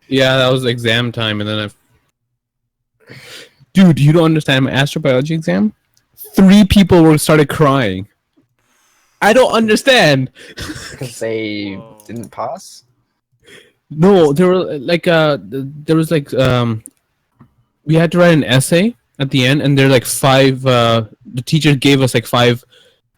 Yeah, that was exam time, and then dude, you don't understand my astrobiology exam. 3 people were started crying. I don't understand. Because they Whoa. didn't pass. No, there were there was we had to write an essay at the end, and there are like 5. The teacher gave us like 5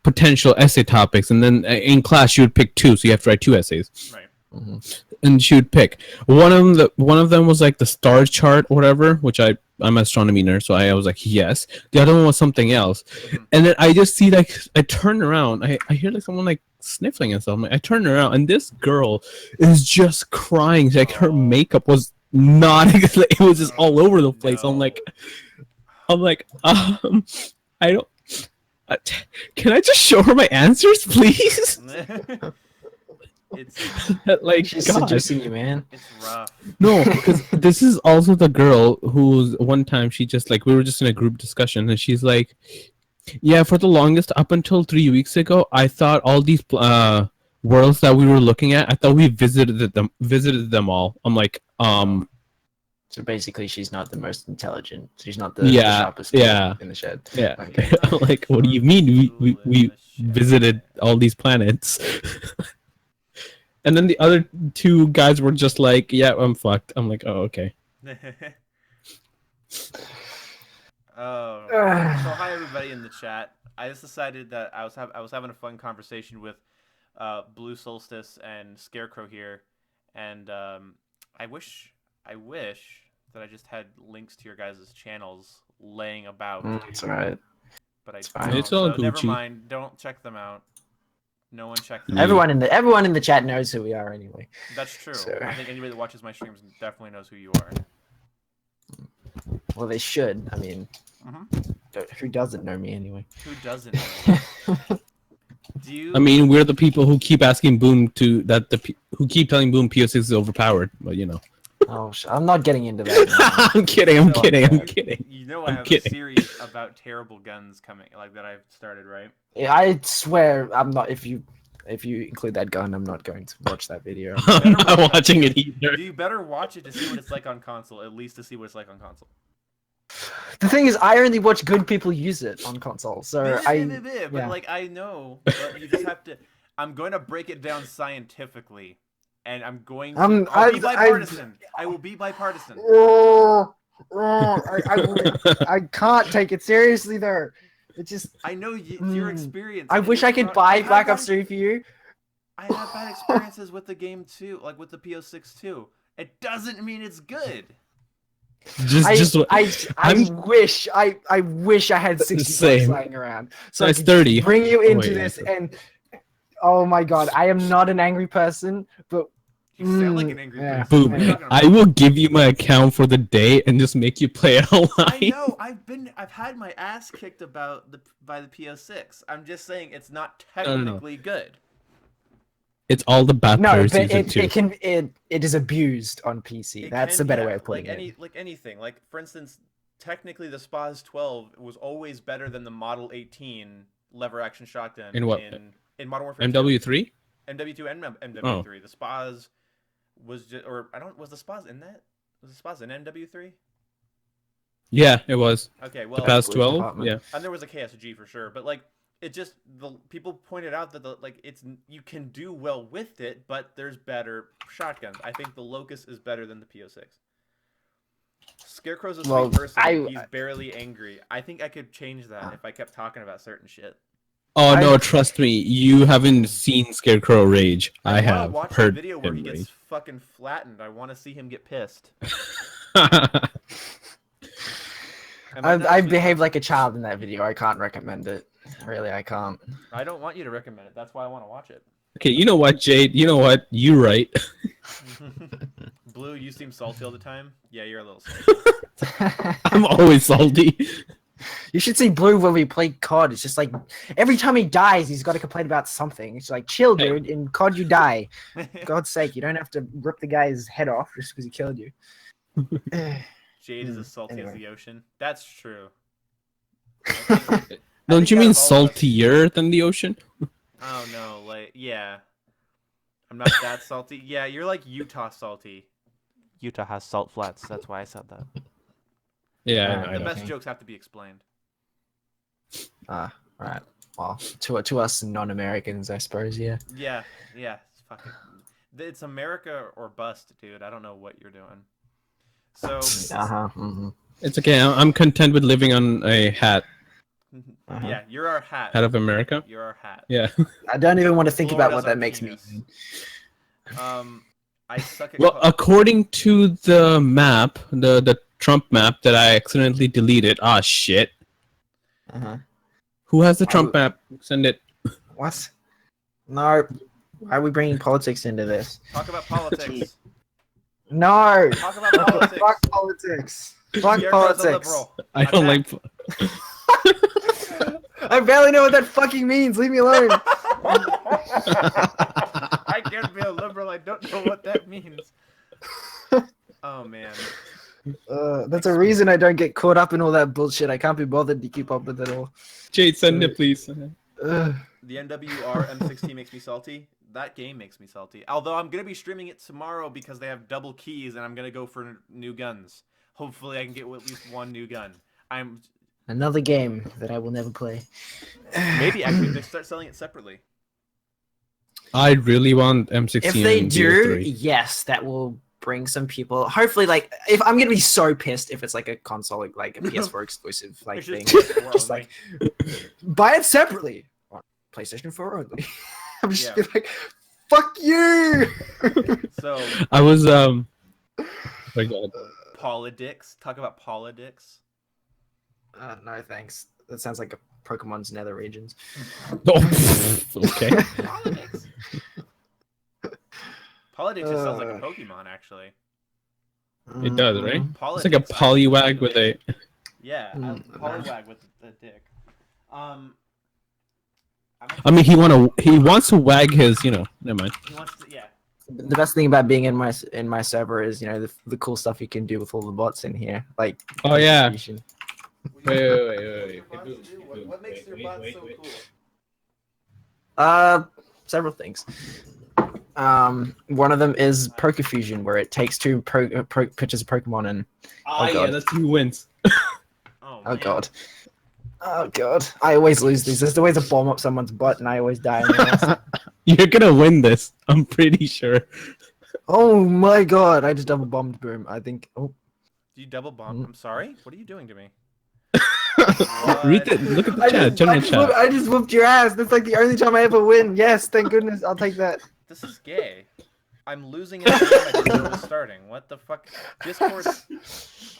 potential essay topics, and then in class you would pick 2, so you have to write 2 essays. Right. Mm-hmm. And she would pick one of them was like the star chart or whatever, which I'm an astronomy nerd, so I was like yes. The other one was something else, and then I just see like I turn around, I hear like someone like sniffling and something. I turn around and this girl is just crying. Like her makeup was not it was just all over the place. No. I'm like I don't. Can I just show her my answers, please? It's Like, She's God. seducing you, man. it's rough. No, because this is also the girl who's one time she just like we were just in a group discussion and she's like, yeah, for the longest up until 3 weeks ago, I thought all these worlds that we were looking at, I thought we visited them all. I'm like, So basically, she's not the most intelligent. She's not the Yeah, sharpest yeah. in the shed. yeah. Okay. I'm like, what do you mean we visited all these planets? And then the other 2 guys were just like, yeah, I'm fucked. I'm like, oh, okay. Oh, so hi everybody in the chat. I just decided that I was having a fun conversation with Blue Solstice and Scarecrow here, and I wish that I just had links to your guys' channels laying about, It's alright. but I fine. don't. It's all so never Gucci. mind. Don't check them out. No one checked them Yeah. out. Everyone in the chat knows who we are anyway. That's true. So- I think anybody that watches my streams definitely knows who you are. Well, they should. I mean, Mhm. who doesn't know me anyway? Who doesn't know? Do you? I mean, we're the people who keep asking Boom who keep telling Boom PO6 is overpowered, but you know. Oh, I'm not getting into that. I'm kidding. I'm So, kidding. I'm you- kidding. You know, I'm I have kidding. a series about terrible guns coming, like that I've started, right? Yeah, I swear, I'm not. If you include that gun, I'm not going to watch that video. I'm not watching it either. You better watch it to see what it's like on console, at least to see what it's like on console. The thing is, I only watch good people use it on console, so But yeah. like I know, but you just have to. I'm going to break it down scientifically, and I'm going to. I'll be bipartisan. I will be bipartisan. I can't take it seriously though. It just. I know your experience. I and wish it's I could not- buy I have Black Ops bad- 3 for you. I have bad experiences with the game too, like with the PO6 too. It doesn't mean it's good. I wish I had 60 bucks Same. lying around. So Nice I could 30. bring you into wait, this that's- and oh my god, I am not an angry person, but You sound like an angry yeah. person. Boom. What are you talking I about? will give you my account for the day and just make you play it I online. know. I've had my ass kicked by the PS6. I'm just saying it's not no. technically good. It's all the bad no, players but use it too. it is abused on PC. It That's can- a better yeah, way of putting like anything. Like for instance, technically the SPAS 12 was always better than the Model 18 lever action shotgun In what? in Modern Warfare 2. MW3? MW2 and MW3. The SPAS was just, was the SPAS in that? Was the SPAS in MW3? Yeah, it was. Okay, The well, past Police 12? department. Yeah. and there was a KSG for sure, but like it just the people pointed out that you can do well with it, but there's better shotguns. I think the Locust is better than the PO6. Scarecrow's a sweet Well, person. He's barely angry. I think I could change that if I kept talking about certain shit. Oh I- no, trust me, you haven't seen Scarecrow rage. I wanna have watch heard the video where he him gets rage. fucking flattened. I want to see him get pissed. Am I not I sweet? behaved like a child in that video. I can't recommend it. Really, I can't. I don't want you to recommend it. That's why I want to watch it. Okay, you know what, Jade? You know what? You right. Blue, you seem salty all the time. Yeah, you're a little salty. I'm always salty. You should see Blue when we play COD. It's just like every time he dies, he's got to complain about something. It's like, chill, Hey. dude. In COD, you die. For God's sake, you don't have to rip the guy's head off just because he killed you. Jade is as salty as Anyway. the ocean. That's true. Don't you out mean of all of us- saltier than the ocean? Oh no, like yeah. I'm not that salty. Yeah, you're like Utah salty. Utah has salt flats. That's why I said that. Yeah, Right, I The know. best Okay. jokes have to be explained. Right. Well, to us non-Americans, I suppose. Yeah. Yeah, yeah. It's fucking. It's America or bust, dude. I don't know what you're doing. So, It's okay. I'm content with living on a hat yeah, you're our hat. of America. You're our hat. Yeah. I don't even want to think about Florida's what our that makes me. penis. I suck at. Well, according to the map, the Trump map that I accidentally deleted. Ah, shit. Uh-huh. Who has the Trump map? Send it. What? No. Why are we bringing politics into this? Talk about politics. No. Talk about politics. Fuck politics. Fuck Scarecrow's a politics. liberal. I don't like. I barely know what that fucking means. Leave me alone. I can't be a liberal. I don't know what that means. Oh man. That's a reason I don't get caught up in all that bullshit. I can't be bothered to keep up with it all. Jade, send it, please. Ugh. The NWR M16 makes me salty. That game makes me salty. Although I'm gonna be streaming it tomorrow because they have double keys, and I'm gonna go for new guns. Hopefully, I can get at least one new gun. I'm Another game that I will never play. maybe actually they start selling it separately. I really want M16. If they and do, BO3. yes, that will bring some people. Hopefully, like, if I'm gonna be so pissed if it's like a console, like a PS4 exclusive, like It's thing. just PS4 Just only. like buy it separately on PlayStation 4 only. I'm just Yeah. like, fuck you. So I was my God. politics. Talk about politics. No thanks. That sounds like a Pokemon's nether regions. Oh, okay. Politics. Politics just sounds like a Pokemon, actually. It does, right? It's Politics. like a Poliwag with a. Yeah, Mm. Poliwag with the dick. I mean, he wants to wag his. Never mind. He wants to, yeah. The best thing about being in my server is, the cool stuff you can do with all the bots in here, like. Oh yeah. distribution. Wait. What makes your bot so cool? Several things. One of them is Pokefusion, where it takes two pictures of Pokemon and Oh God. yeah, that's who wins. oh man. god, I always lose these. There's always a bomb up someone's butt, and I always die. In the last. You're gonna win this. I'm pretty sure. Oh my god, I just double bombed Boom. I think. Oh, Do you double bomb? Mm. I'm sorry. What are you doing to me? Look at the chat. General chat. I just whooped your ass. That's like the only time I ever win. Yes, thank goodness. I'll take that. This is gay. I'm losing every time I didn't know it was starting. What the fuck? Discord.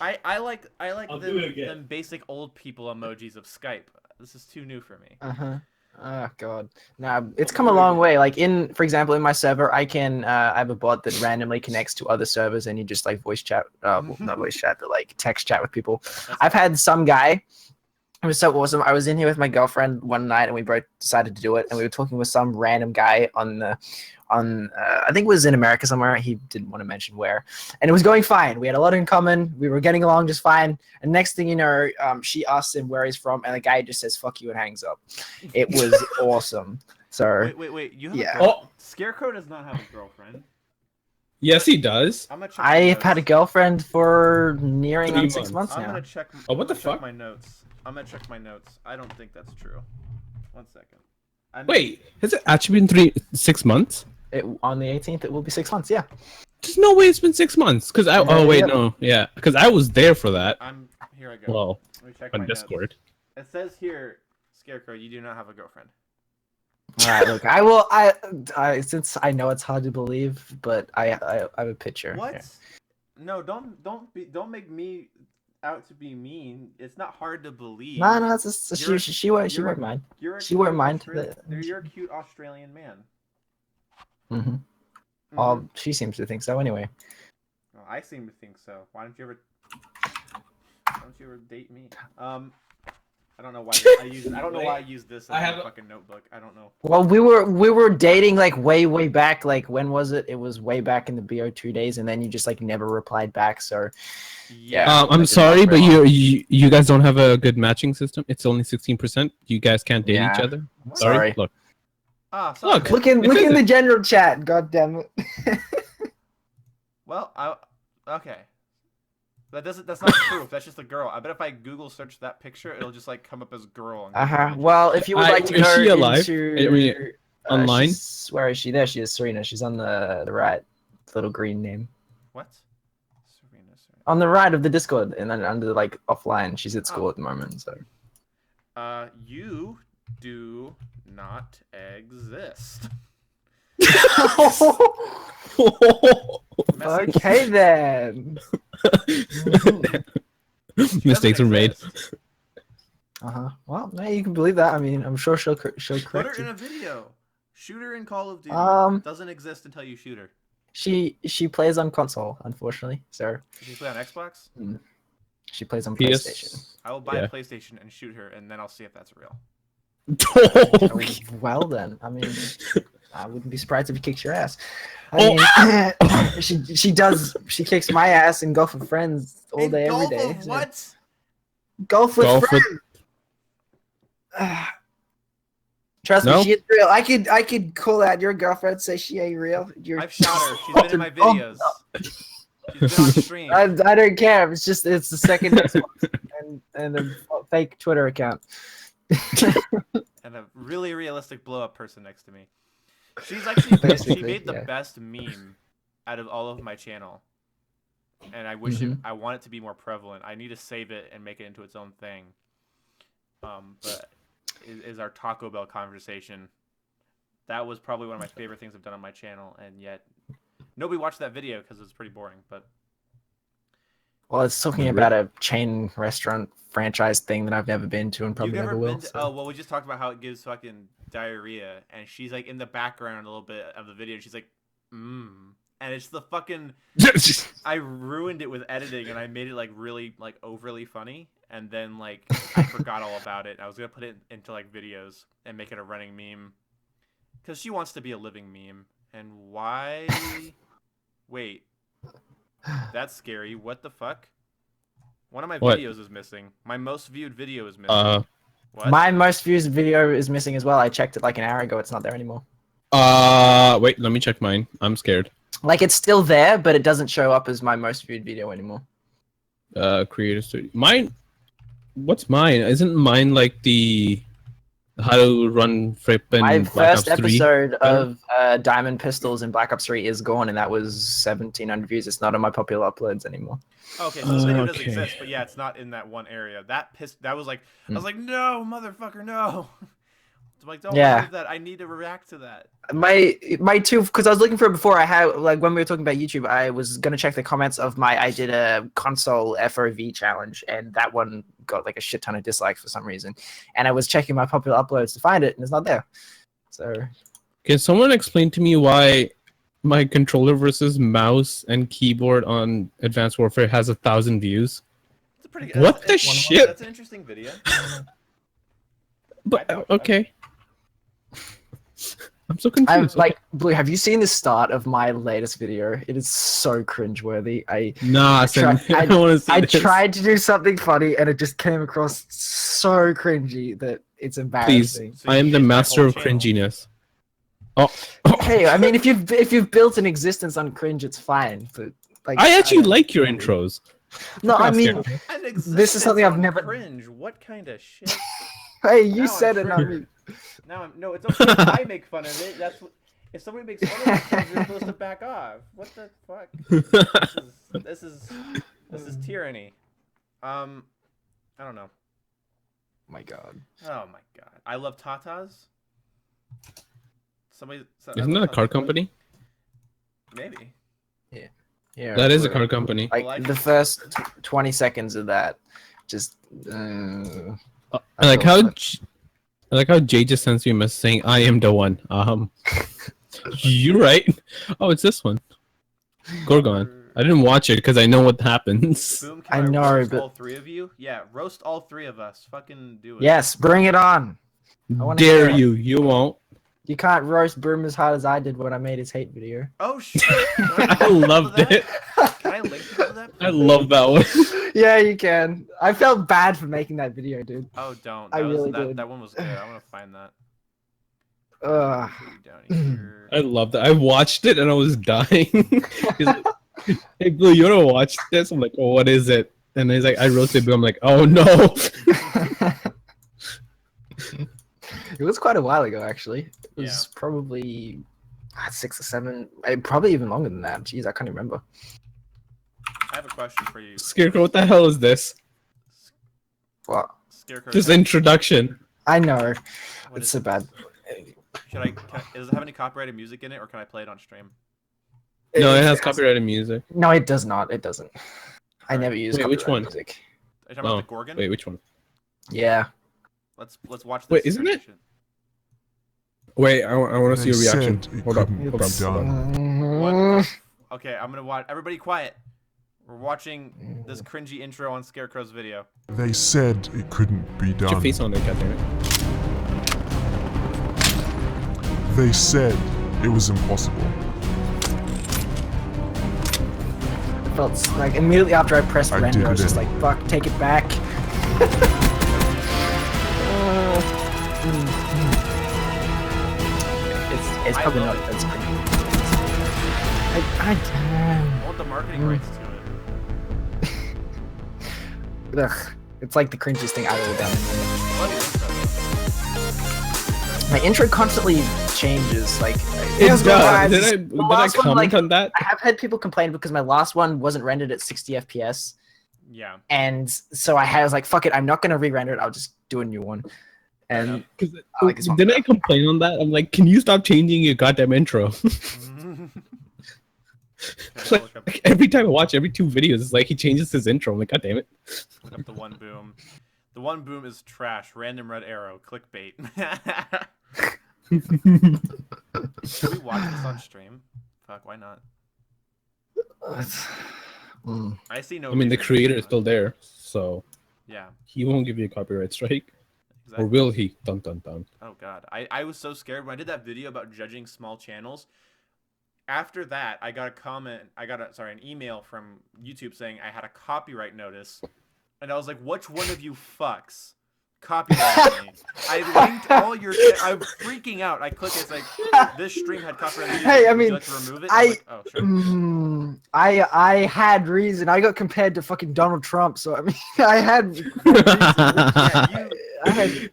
I like them basic old people emojis of Skype. This is too new for me. Oh god. Nah, it's come a long way. Like for example, in my server, I have a bot that randomly connects to other servers, and you just like voice chat. Well, not voice chat, but like text chat with people. I've had some guy. It was so awesome. I was in here with my girlfriend one night, and we both decided to do it. And we were talking with some random guy on I think it was in America somewhere. He didn't want to mention where, and it was going fine. We had a lot in common. We were getting along just fine. And next thing you know, she asks him where he's from, and the guy just says "fuck you" and hangs up. It was awesome. So Wait. You have Yeah. a girl- Scarecrow does not have a girlfriend. Yes, he does. I'm gonna check my I've had a notes. girlfriend for nearing 3 on 6 months I'm now. gonna check. Oh, what I'm the gonna check fuck? My notes. I'm gonna check my notes. I don't think that's true. 1 second. Wait, has it actually been 6 months? On the 18th, it will be 6 months. Yeah. There's no way it's been 6 months. Cause oh wait, Yeah. no, yeah, because I was there for that. Here I go. Well, Let me check on my notes. Discord. It says here, Scarecrow, you do not have a girlfriend. All right. Look, I will. I since I know it's hard to believe, but I have a picture. What? here. No, don't make me out to be mean. It's not hard to believe. No, it's just, You're- she won't you're- mind. You're a she cute won't mind You're a cute Australian man. Mm-hmm. Mhm. Well, she seems to think so anyway. Well, I seem to think so. Why don't you ever date me? I don't know why I don't know why I use this as I have a a- fucking notebook. I don't know. Well, we were dating like way back. Like when was it? It was way back in the BO2 days, and then you just like never replied back. So Yeah. I'm like, sorry, it's but not you guys don't have a good matching system. It's only 16%. You guys can't date each Yeah. other. What? Sorry. Look. Sorry. Look. look in It says the it. general chat. God damn it. Well, Okay. That's not proof. That's just a girl. I bet if I Google search that picture, it'll just like come up as girl. On Google Images. Well, if you would like to Is go she alive? into I mean, online? where is she? There she is, Serena. She's on the right, little green name. What? Serena. On the right of the Discord, and then under like offline. She's at school at the moment. So. You do not exist. Okay then. Mistakes were made. Well, no, you can believe that. I mean, I'm sure she'll Put correct her in you. a video. Shoot her in Call of Duty. Doesn't exist until you shoot her. She plays on console, unfortunately. So Does she play on Xbox? she plays on PS. PlayStation. I will buy Yeah. a PlayStation and shoot her, and then I'll see if that's real. Oh, well then, I mean, I wouldn't be surprised if he kicks your ass. I mean, she kicks my ass in Golf with Friends all day, every day. So- What? Golf with Golf with- friends. Trust No? me, she is real. I could call out your girlfriend, say she ain't real. I've shot her. She's been in my videos. She's been on stream. I don't care. It's the second Xbox and a fake Twitter account. And a really realistic blow up person next to me. She's actually she Basically, made the yeah. best meme out of all of my channel. And I wish I want it to be more prevalent. I need to save it and make it into its own thing. But is our Taco Bell conversation. That was probably one of my favorite things I've done on my channel, and yet nobody watched that video because it's pretty boring. But Well, it's talking about a chain restaurant franchise thing that I've never been to and you've probably never never will. been to, so- oh well, we just talked about how it gives fucking diarrhea, and she's like in the background a little bit of the video, and she's like, and it's the fucking. I ruined it with editing, and I made it like really like overly funny, and then like I forgot all about it. I was gonna put it into like videos and make it a running meme, because she wants to be a living meme. And why? Wait, that's scary. What the fuck? One of my What? videos is missing. My most viewed video is missing. What? My most views video is missing as well. I checked it like an hour ago. It's not there anymore. Wait, let me check mine. I'm scared. Like it's still there, but it doesn't show up as my most viewed video anymore. Creator Studio. Mine. What's mine? Isn't mine like the how to run Fripp My and Black first Ops 3? episode of Diamond Pistols in Black Ops 3 is gone, and that was 1,700 views. It's not on my popular uploads anymore. Okay, so the video does Okay. exist, but yeah, it's not in that one area. That was like, I was like, no, motherfucker, no. I'm like, don't Yeah. leave that. I need to react to that. My two, because I was looking for it before. I had like when we were talking about YouTube, I was gonna check the comments of I did a console FOV challenge, and that one got like a shit ton of dislikes for some reason. And I was checking my popular uploads to find it, and it's not there. So Can someone explain to me why my controller versus mouse and keyboard on Advanced Warfare has 1,000 views? It's a pretty. What the it's- shit? That's an interesting video. But I know. okay. I'm so I'm confused. like, Blue, have you seen the start of my latest video? It is so cringeworthy. Nah, Sam, I don't want to see I this. tried to do something funny, and it just came across so cringy that it's Please, embarrassing. So I you am the changed my master whole of channel. cringiness. Oh, Hey, I mean, if you've built an existence on cringe, it's fine. But like, I actually don't- like your intros. No, I Cross mean, here. An This is existence something I've on never- cringe. What kind of shit? hey, you Now said I'm it, not me. Now no, it's okay. If I make fun of it. That's what. If somebody makes fun of it, you're supposed to back off. What the fuck? This is tyranny. I don't know. My God. Oh my god, I love Tatas. Isn't that a car company? Maybe. Yeah, That is a Blue. car company. Like the first 20 seconds of that, just. I like how I like how Jay just sends me a message saying I am the one. You right? Oh, it's this one. Gorgon. I didn't watch it because I know what happens. Boom, I can know, roast but- all three of you? Yeah, roast all three of us. Fucking do it. Yes, bring it on. I wanna Dare hear it. you? You won't. You can't roast Broom as hard as I did when I made his hate video. Oh shit! I loved it. Can I link you to that? I love that one. Yeah, you can. I felt bad for making that video, dude. Oh, don't. I That was, really that, did. that one was good. I want to find that. Ugh. Put you down here. I love that. I watched it and I was dying. Hey Blue, you wanna watch this? I'm like, oh, what is it? And he's like, I roasted Blue. I'm like, oh no. It was quite a while ago, actually. It was Yeah. probably 6 or 7, probably even longer than that. Jeez, I can't remember. I have a question for you. Scarecrow, what the hell is this? What? Scarecrow. This introduction. I know. What It's is so it? bad. Does it have any copyrighted music in it, or can I play it on stream? No, it has copyrighted music. No, it does not. It doesn't. I Alright. never use Wait, which copyrighted one? music. Are you talking about the Gorgon? Wait, which one? Yeah. Let's watch this. Wait, isn't it? transition. Wait, I want to see They a reaction. said it Hold up, couldn't hold up. be done. What Mm, the- Okay, I'm gonna watch. Everybody, quiet. We're watching this cringy intro on Scarecrow's video. They said it couldn't be Put your done. face on there, goddammit. They said it was impossible. It felt like immediately after I pressed I render, did I was it just in. like, fuck, take it back. It's I probably love not it. that screen. I want the marketing rights to it. Ugh. It's like the cringiest thing I've ever done. What is that? My intro constantly changes. Like, It here's the does. vibes. Did The I last one, comment like, on that? I have had people complain because my last one wasn't rendered at 60 FPS. Yeah. And so I was like, fuck it, I'm not going to re-render it. I'll just do a new one. And I like this one Didn't I better. complain on that? I'm like, can you stop changing your goddamn intro? Okay, look up, Like, every time I watch every 2 videos, it's like he changes his intro. I'm like, god damn it. look up the one boom. The one boom is trash. Random red arrow. Clickbait. Should we watch this on stream? Fuck, why not? Mm. I see no. I mean, the reason to creator do is it. still there, so Yeah. he won't give you a copyright strike. Exactly. Or will he? Dun dun dun. Oh god, I was so scared when I did that video about judging small channels. After that, I got an email from YouTube saying I had a copyright notice, and I was like, which one of you fucks copyrighted me? I linked all your. I'm freaking out. I click it's like this stream had copyright music. Hey, I Would you mean, like to remove it? I'm like, oh sure. I had reason. I got compared to fucking Donald Trump, so I mean, I had. Yeah, I had.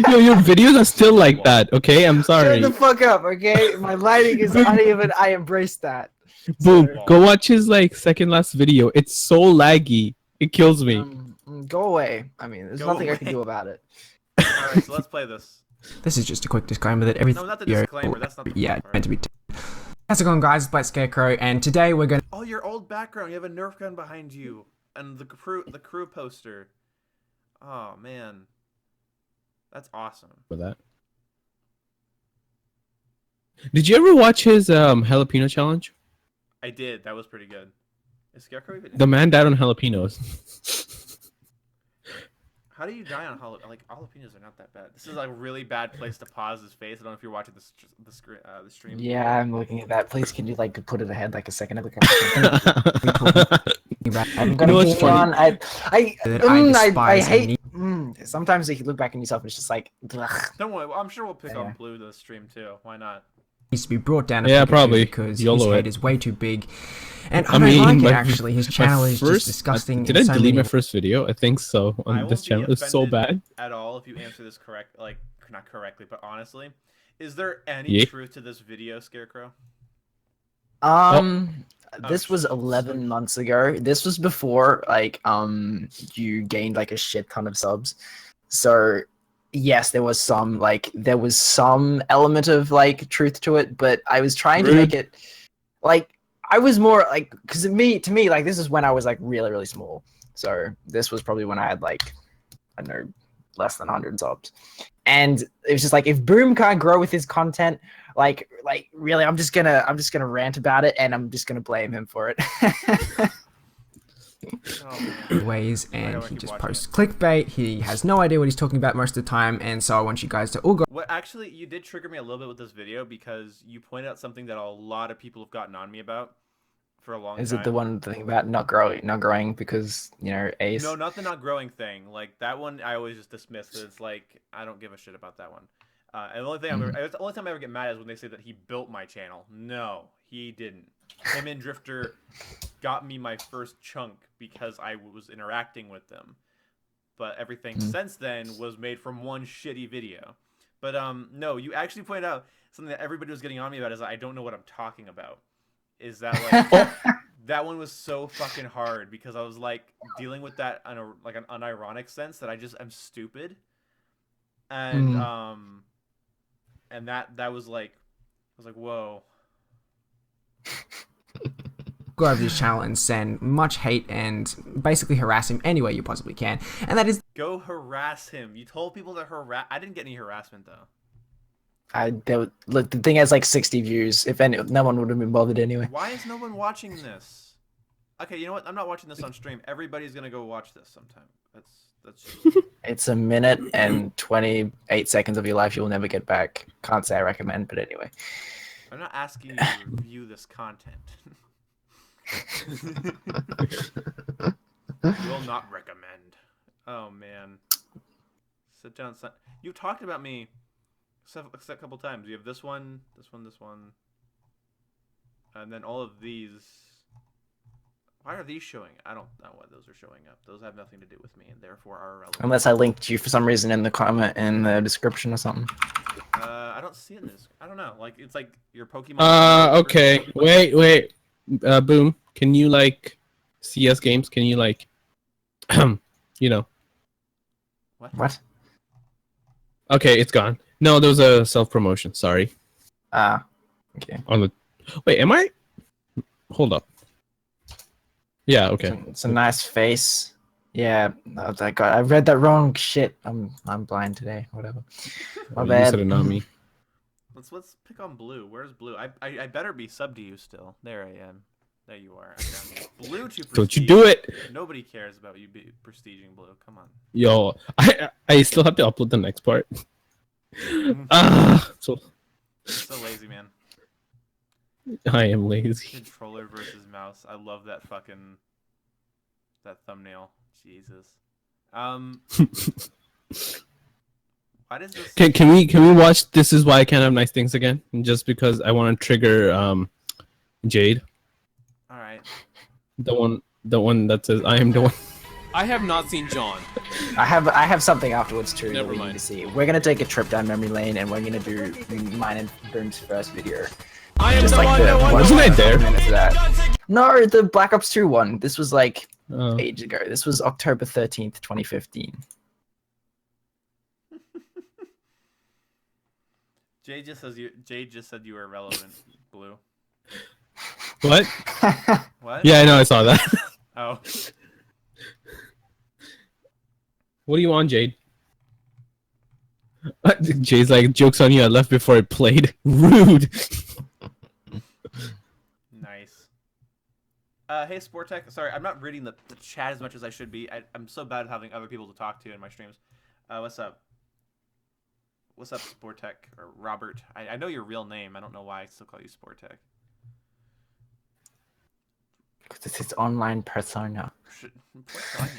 Yo, your videos are still like that, okay? I'm sorry. Shut the fuck up, okay? My lighting is uneven. I embrace that. Boom. Sorry. Go watch his like second last video. It's so laggy. It kills me. Go away. I mean, there's Go nothing I can away. do about it. All right, so let's play this. This is just a quick disclaimer that everything. No, not the video- disclaimer. That's not the yeah, fun part. meant to be. How's it going, guys? It's Black Scarecrow, and today we're going to Oh, your old background. You have a Nerf gun behind you, and the crew poster. Oh man, that's awesome. For that. Did you ever watch his jalapeno challenge? I did. That was pretty good. Is Scarecrow even? The man died on jalapenos. How do you die on jalapenos are not that bad. This is like a really bad place to pause his face. I don't know if you're watching the stream. Yeah, I'm looking at that. Please, can you like put it ahead like a second? be I'm about. You know gonna what's keep funny? on. I despise and hate. need- Sometimes like, you look back on yourself and it's just like, ugh. Don't worry. I'm sure we'll pick Yeah. on Blue the stream too. Why not? Needs to be brought down. A Yeah, peg or two probably. because YOLO his head it. is way too big, and I, I don't mean, like it. my- Actually, his My channel is first- just disgusting. Did in I so delete my many- first video? I think so. I On won't this be channel, it's so offended bad. At all if you answer this correct, like not correctly, but honestly, is there any Yeah. truth to this video, Scarecrow? This was 11 months ago. This was before like you gained like a shit ton of subs. So yes, there was some element of like truth to it, but I was trying to make it like I was more like because to me like this is when I was like really really small. So this was probably when I had like I don't know less than 100 subs, and it was just like if Boom can't grow with his content, like really, I'm just gonna rant about it, and I'm just gonna blame him for it. Oh, man. ways, I and gotta he keep just watching posts clickbait. He has no idea what he's talking about most of the time, and so I want you guys to all go. What actually you did trigger me a little bit with this video because you pointed out something that a lot of people have gotten on me about for a long Is time. it the one thing about not growing because Ace? No, not the not growing thing. Like that one, I always just dismiss because it's like I don't give a shit about that one. And the only thing the only time I ever get mad is when they say that he built my channel. No, he didn't. him and Drifter got me my first chunk because I was interacting with them. But everything since then was made from one shitty video. But no, you actually pointed out something that everybody was getting on me about is I don't know what I'm talking about. Is that like that one was so fucking hard because I was like dealing with that on a like an unironic sense that I'm stupid. And and that was like I was like, whoa. Go over to his channel and send much hate and basically harass him any way you possibly can. And that is Go harass him. You told people to harass. I didn't get any harassment though. Look, the thing has like 60 views. If any, no one would have been bothered anyway. Why is no one watching this? Okay, you know what? I'm not watching this on stream. Everybody's gonna go watch this sometime. That's just... It's a minute and 28 seconds of your life you'll never get back. Can't say I recommend, but anyway. I'm not asking you to review this content. Will not recommend. Oh man. Sit down, son. You've talked about me a couple times. You have this one, and then all of these. Why are these showing? I don't know why those are showing up. Those have nothing to do with me, and therefore are irrelevant. Unless I linked you for some reason in the comment in the description or something. I don't see it in this. I don't know. Like it's like your Pokemon. Okay. Wait. Boom. Can you like CS games? Can you like, you know? What? Okay, it's gone. No, there was a self promotion. Sorry. Okay. On the. Wait, am I? Hold up. Yeah. Okay. It's a nice face. Yeah. Oh, God, I read that wrong. Shit. I'm blind today. Whatever. My You bad. said it, not me. Let's pick on Blue. Where's Blue? I better be sub to you still. There I am. There you are. I found you. Blue to prestige. Don't you do it, Nobody cares about you prestiging Blue. Come on. yo! I still have to upload the next part. So So lazy, man. I am lazy. Controller versus mouse. I love that fucking thumbnail. Jesus. Why does this? Can we watch This Is Why I Can't Have Nice Things again? Just because I want to trigger Jade. All right. The one that says I am the one. I have not seen John. I have something afterwards too. Never that we mind. need to see. We're gonna take a trip down memory lane, and we're gonna do mine and Boom's first video. I am Just the like one. the Wasn't I there? minutes of that. No, the Black Ops 2 one. This was like Oh. ages ago. This was October 13th, 2015. Jade just said you were irrelevant, Blue. What? What? Yeah, I know. I saw that. Oh. What do you want, Jade? Jade's like, joke's on you. I left before I played. Rude. Nice. Hey, Sportech. Sorry, I'm not reading the chat as much as I should be. I'm so bad at having other people to talk to in my streams. What's up? What's up, Sportech? Or Robert. I know your real name. I don't know why I still call you Sportech. This is online persona. Persona.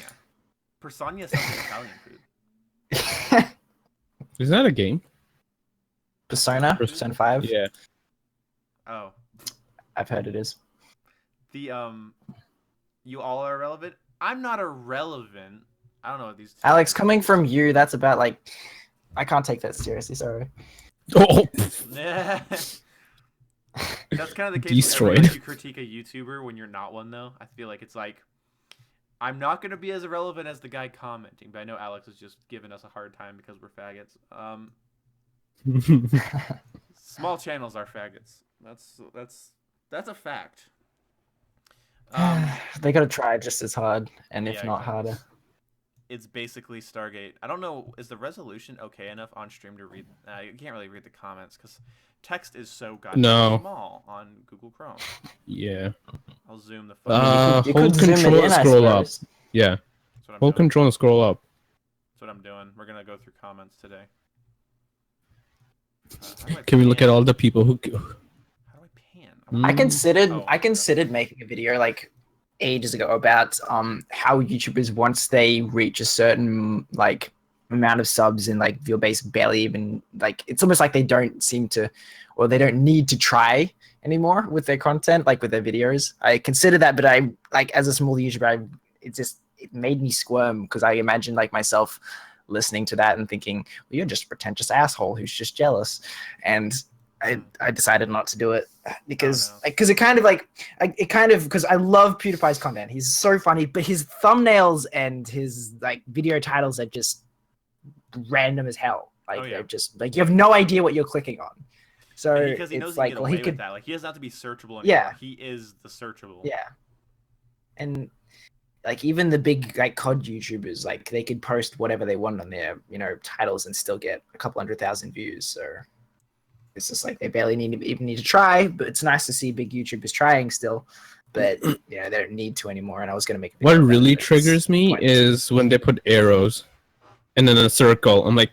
Persona sounds like Italian food. Is that a game? Persona? Persona 5? Yeah. Oh. I've heard it is. The you all are irrelevant. I'm not irrelevant. I don't know what these. Alex, coming from you, that's about like, I can't take that seriously. Sorry. Oh. That's kind of the case. Destroyed. When you critique a YouTuber when you're not one, though. I feel like it's like, I'm not gonna be as irrelevant as the guy commenting, but I know Alex is just giving us a hard time because we're faggots. Small channels are faggots. That's a fact. They gotta try just as hard, and if Yeah, not exactly. harder. It's basically Stargate. I don't know. Is the resolution okay enough on stream to read? You can't really read the comments because text is so goddamn No. small on Google Chrome. Yeah. I'll zoom the fuck. You Hold could zoom it control in, and I scroll up. suppose. Yeah. That's what I'm Hold doing. control and scroll up. That's what I'm doing. We're gonna go through comments today. How do I Can we look pan? at all the people who? How do I pan? I considered Oh, I okay. considered making a video like ages ago about how YouTubers, once they reach a certain like amount of subs and like viewer base, barely even like, it's almost like they don't seem to, or they don't need to try anymore with their content, like with their videos. I consider that, but I like as a small YouTuber, it made me squirm because I imagine like myself listening to that and thinking, well, you're just a pretentious asshole who's just jealous. And I decided not to do it because it kind of because I love PewDiePie's content. He's so funny, but his thumbnails and his like video titles are just random as hell. Like they're just like you have no idea what you're clicking on. So because he knows it's like, he can well, get away he could, with that. Like he doesn't have to be searchable anymore. Yeah. He is the searchable. Yeah. And like even the big like COD YouTubers, like they could post whatever they want on their, titles and still get a couple 100,000 views. So it's just like they barely even need to try, but it's nice to see big YouTubers trying still. But they don't need to anymore. And I was gonna make a video What about really it, but triggers me is when they put arrows and then a circle. I'm like,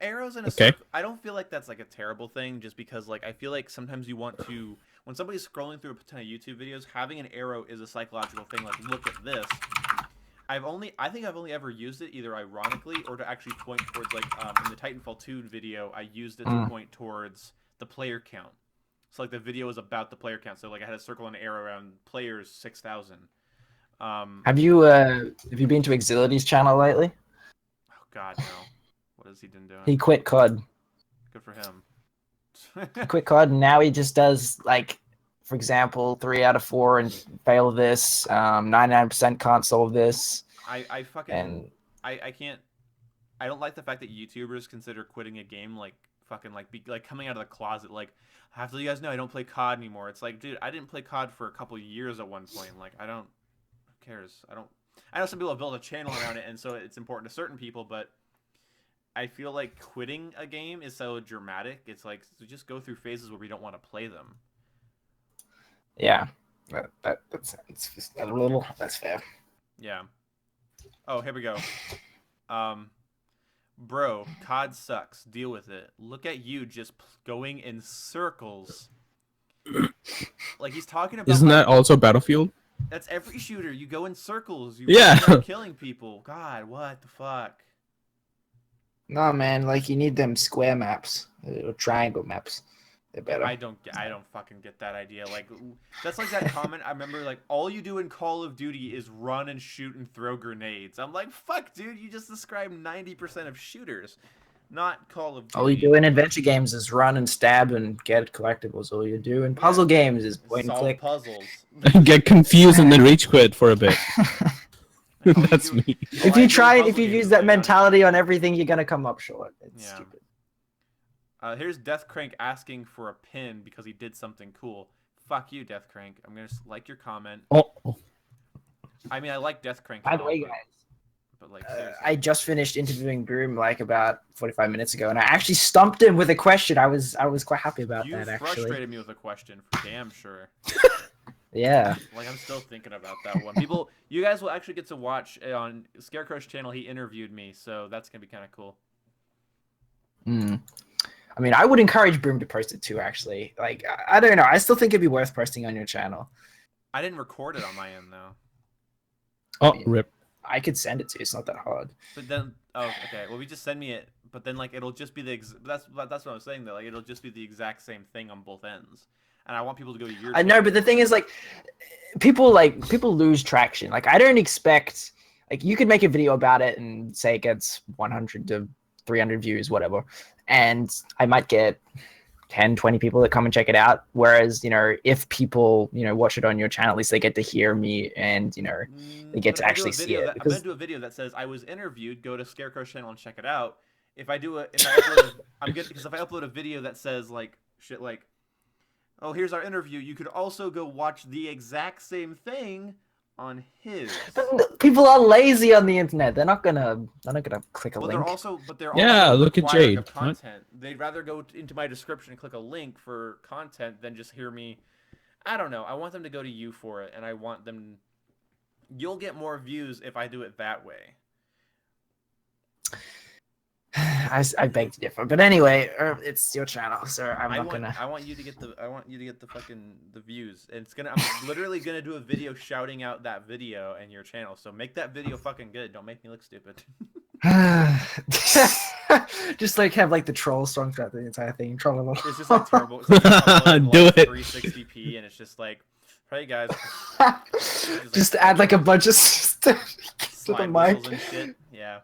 Arrows in a okay. circle. I don't feel like that's like a terrible thing, just because like I feel like sometimes you want to, when somebody's scrolling through a ton of YouTube videos, having an arrow is a psychological thing. Like, look at this. I think I've only ever used it either ironically or to actually point towards like in the Titanfall 2 video, I used it to point towards the player count. So like the video was about the player count. So like I had a circle and an arrow around players 6,000. Have you been to Exility's channel lately? Oh God, no. What has he been doing? He quit COD. Good for him. He quit COD, and now he just does like, for example, 3 out of 4 and fail this. 99% can't solve this. I fucking and I can't. I don't like the fact that YouTubers consider quitting a game like fucking like coming out of the closet. Like, I have to let you guys know I don't play COD anymore. It's like, dude, I didn't play COD for a couple years at one point. Like, I don't. Who cares? I know some people have built a channel around it, and so it's important to certain people, but I feel like quitting a game is so dramatic. It's like, so just go through phases where we don't want to play them. Yeah, that's fair. Yeah. Oh, here we go. Bro, COD sucks. Deal with it. Look at you just going in circles. Like he's talking about. Isn't that also Battlefield? That's every shooter. You go in circles. You start killing people. God, what the fuck? No, man, like you need them square maps or triangle maps. They're better. I don't fucking get that idea. Like that's like that comment I remember. Like all you do in Call of Duty is run and shoot and throw grenades. I'm like, fuck, dude. You just described 90% of shooters, not Call of Duty. All you do in adventure games is run and stab and get collectibles. All you do in puzzle games is point and click. Puzzles. Get confused and then rage quit for a bit. That's me. If you use that mentality on everything, you're gonna come up short. It's stupid. Here's Death Crank asking for a pin because he did something cool. Fuck you, Death Crank. I'm gonna like your comment. Oh. I mean, I like Death Crank. By the way, guys, but like, I just finished interviewing Broom like about 45 minutes ago, and I actually stumped him with a question. I was quite happy about that. Actually, you frustrated me with a question for damn sure. Yeah. Like I'm still thinking about that one. You guys will actually get to watch on Scarecrow's channel. He interviewed me, so that's gonna be kind of cool. I mean, I would encourage Broom to post it too. Actually, like I don't know. I still think it'd be worth posting on your channel. I didn't record it on my end though. Oh, rip. I could send it to you. It's not that hard. But then, okay. Well, just send me it. But then, like, it'll just be that's what I was saying though. Like, it'll just be the exact same thing on both ends. And I want people to go to your. I know, but the thing is, like, people lose traction. Like, I don't expect. Like, you could make a video about it and say it gets 100 to 300 views, whatever, and I might get 10, 20 people that come and check it out. Whereas, if people, watch it on your channel, at least they get to hear me and, they get to actually see it. I'm going to do a video that says I was interviewed, go to Scarecrow's channel and check it out. If I upload a video that says like shit like, oh, here's our interview, you could also go watch the exact same thing on his. But people are lazy on the internet. They're not gonna click a link. They're also look at Jade. Content. They'd rather go into my description and click a link for content than just hear me. I don't know. I want them to go to you for it, and I want them. You'll get more views if I do it that way. I beg to differ, but anyway, it's your channel, so I want you to get the fucking the views. And I'm literally gonna do a video shouting out that video and your channel. So make that video fucking good. Don't make me look stupid. Just like have like the troll song throughout the entire thing. Troll. It's just like terrible. It's like uploaded, Do like, it. 360p, and it's just like, hey guys, Just add like a bunch of stuff to the slide mic. whistles and shit. Yeah.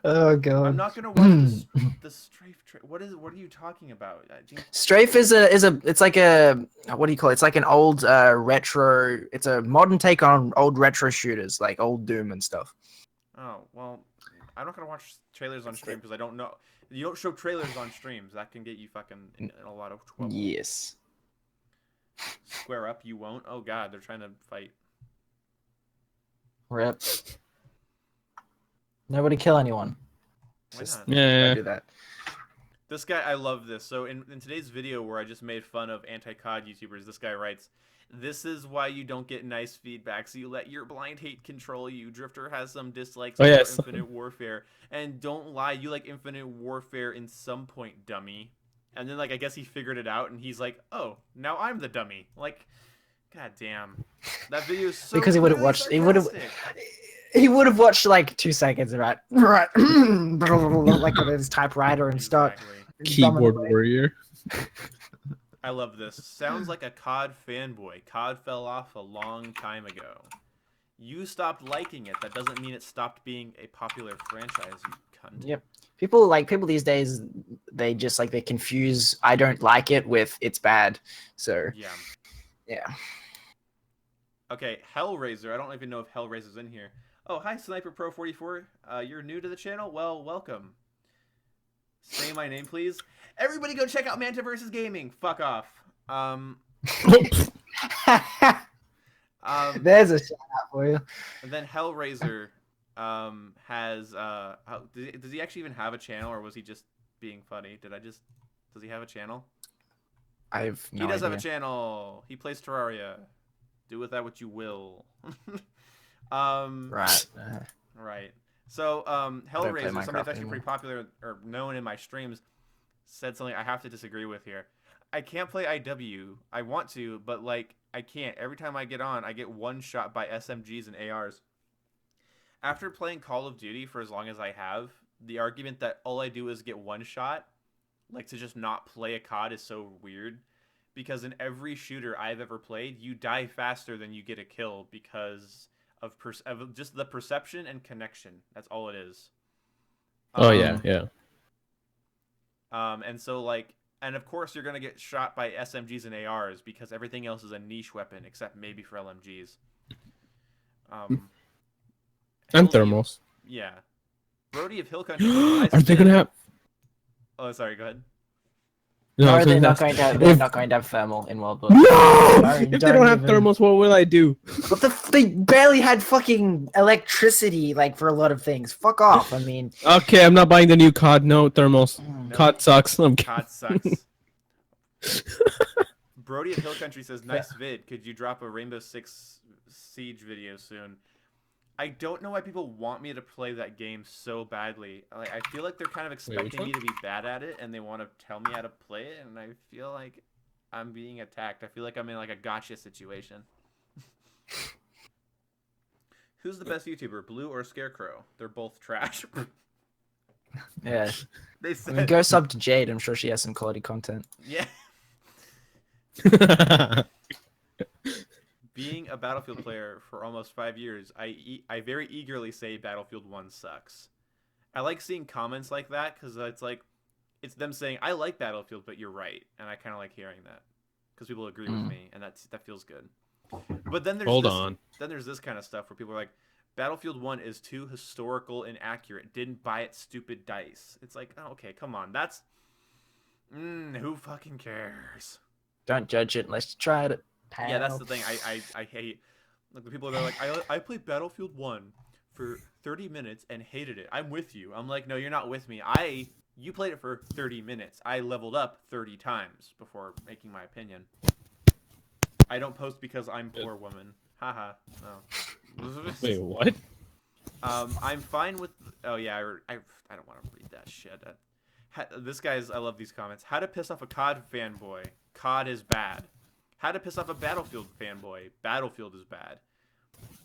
Oh god. I'm not gonna watch the strafe. What are you talking about? Strafe is a it's like a what do you call it? It's like an old retro. It's a modern take on old retro shooters like old Doom and stuff. Oh well, I'm not gonna watch trailers on stream because I don't know. You don't show trailers on streams. That can get you fucking in a lot of trouble. Yes. Square up, you won't. Oh god, they're trying to fight. Rip. Nobody kill anyone. Why Just not? Yeah. don't do that. This guy, I love this. So in today's video where I just made fun of anti-COD YouTubers, this guy writes, "This is why you don't get nice feedback, so you let your blind hate control you. Drifter has some dislikes Oh, for yes. Infinite Warfare. And don't lie, you like Infinite Warfare in some point, dummy." And then, like, I guess he figured it out, and he's like, "Oh, now I'm the dummy." Like, god damn. That video is so Because he would have clearly watched. He would have. sarcastic. He would have watched like 2 seconds, right? Right. Like with his typewriter and start. Exactly. Keyboard bumming away. warrior. I love this. Sounds like a COD fanboy. COD fell off a long time ago. You stopped liking it. That doesn't mean it stopped being a popular franchise, you cunt. Yep. People these days, they just like they confuse "I don't like it" with "it's bad." So Yeah. yeah. Okay, Hellraiser. I don't even know if Hellraiser's in here. Oh, hi, Sniper Pro 44. You're new to the channel? Well, welcome. Say my name, please. Everybody go check out Manta vs. Gaming. Fuck off. There's a shout out for you. And then Hellraiser has does he actually even have a channel, or was he just being funny? Does he have a channel? I've He does have a channel. He plays Terraria. Do with that what you will. Right. Right. So don't play Hellraiser, somebody Minecraft that's actually anymore. pretty popular or known in my streams, said something I have to disagree with here. I can't play IW. I want to, but like I can't. Every time I get on, I get one shot by SMGs and ARs. After playing Call of Duty for as long as I have, the argument that all I do is get one shot, like to just not play a COD, is so weird. Because in every shooter I've ever played, you die faster than you get a kill because of just the perception and connection. That's all it is. Oh yeah. And so like, and of course you're gonna get shot by SMGs and ARs because everything else is a niche weapon except maybe for LMGs. And thermals. Yeah. Brody of Hill Country. Nice Are they gonna have? Oh, sorry. Go ahead. No, I No, was they're gonna not ask- going to. if- They're not going to have thermal in World War. No! Sorry, If they don't don't have even- thermals, what will I do? But they barely had fucking electricity, like for a lot of things. Fuck off. I mean, Okay, I'm not buying the new COD. No thermals. No. COD sucks. I'm kidding. COD sucks. Brody of Hill Country says, "Nice vid. Could you drop a Rainbow Six Siege video soon?" I don't know why people want me to play that game so badly. Like, I feel like they're kind of which expecting one? me to be bad at it, and they want to tell me how to play it, and I feel like I'm being attacked. I feel like I'm in like a gotcha situation. Who's the best YouTuber, Blue or Scarecrow? They're both trash. yeah. They I said, mean, go sub to Jade. I'm sure she has some quality content. yeah. Being a Battlefield player for almost 5 years, I very eagerly say Battlefield 1 sucks. I like seeing comments like that because it's like, it's them saying, I like Battlefield, but you're right. And I kind of like hearing that because people agree with me, and that feels good. But then there's Hold this, on. Then there's this kind of stuff where people are like, Battlefield 1 is too historical and accurate. Didn't buy its stupid dice. It's like, oh, okay, come on. That's... who fucking cares? Don't judge it unless you tried it. Yeah, that's pal. the thing I hate. Like the people that are like, I played Battlefield 1 for 30 minutes and hated it. I'm with you. I'm like, no, you're not with me. You played it for 30 minutes. I leveled up 30 times before making my opinion. I don't post because I'm poor woman. Haha. No. Wait, what? I'm fine with. Oh yeah, I don't want to read that shit. This guy's. I love these comments. How to piss off a COD fanboy? COD is bad. How to piss off a Battlefield fanboy? Battlefield is bad.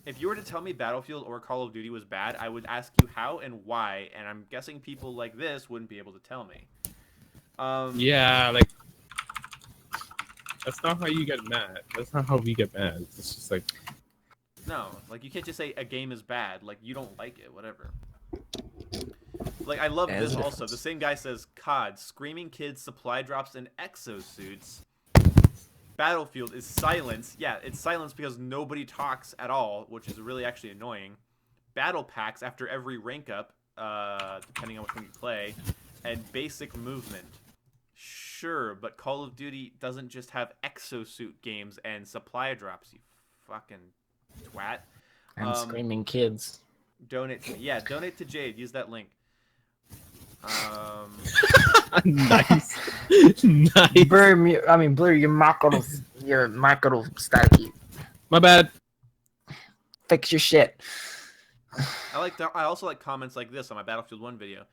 If you were to tell me Battlefield or Call of Duty was bad, I would ask you how and why, and I'm guessing people like this wouldn't be able to tell me. Yeah, like that's not how you get mad. That's not how we get mad. It's just like No, like you can't just say a game is bad. Like you don't like it, whatever. Like I love There's this a also. difference. The same guy says COD, screaming kids, supply drops, and exosuits. Battlefield is silence. Yeah, it's silence because nobody talks at all, which is really actually annoying. Battle packs after every rank up, depending on which one you play, and basic movement. Sure, but Call of Duty doesn't just have exosuit games and supply drops, you fucking twat. And screaming kids. Donate to me. Yeah, donate to Jade. Use that link. nice, nice. Blur, your mic will static. My bad. Fix your shit. I also like comments like this on my Battlefield 1 video.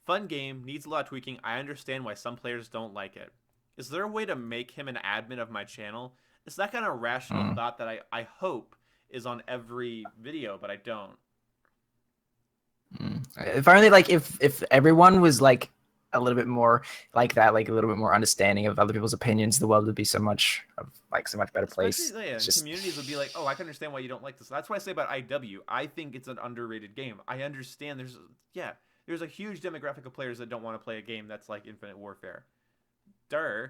Fun game, needs a lot of tweaking. I understand why some players don't like it. Is there a way to make him an admin of my channel? It's that kind of rational thought that I hope is on every video, but I don't. If only like if everyone was like a little bit more like that, like a little bit more understanding of other people's opinions, the world would be so much better place. Especially, yeah, It's just communities would be like, oh, I can understand why you don't like this. That's what I say about IW. I think it's an underrated game. I understand there's a huge demographic of players that don't want to play a game that's like Infinite Warfare. Sorry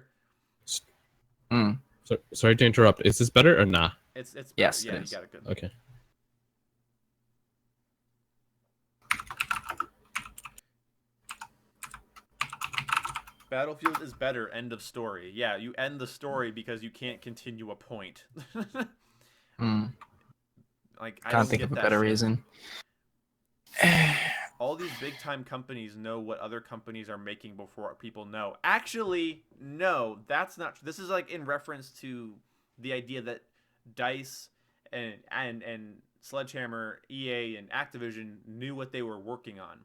to interrupt. Is this better or nah? It's Yes, yeah, it you is. got it good. Okay. Battlefield is better. End of story. Yeah, you end the story because you can't continue a point. Like I can't don't think get of a that better shit. reason. All these big time companies know what other companies are making before people know. Actually, no, that's not. This is like in reference to the idea that DICE and Sledgehammer, EA, and Activision knew what they were working on.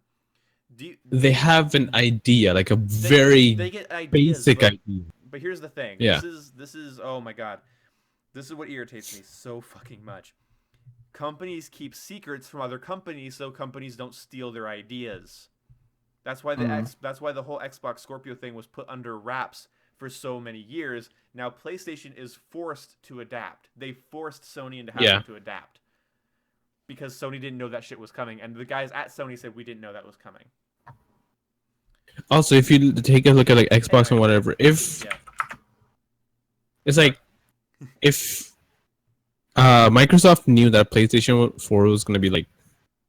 They have an idea, like a very they get ideas, basic idea. But here's the thing. Yeah. This is oh my god. This is what irritates me so fucking much. Companies keep secrets from other companies so companies don't steal their ideas. That's why that's why the whole Xbox Scorpio thing was put under wraps for so many years. Now PlayStation is forced to adapt. They forced Sony into having to adapt. Because Sony didn't know that shit was coming, and the guys at Sony said we didn't know that was coming. Also, if you take a look at like Xbox and whatever, it's like if Microsoft knew that PlayStation 4 was gonna be like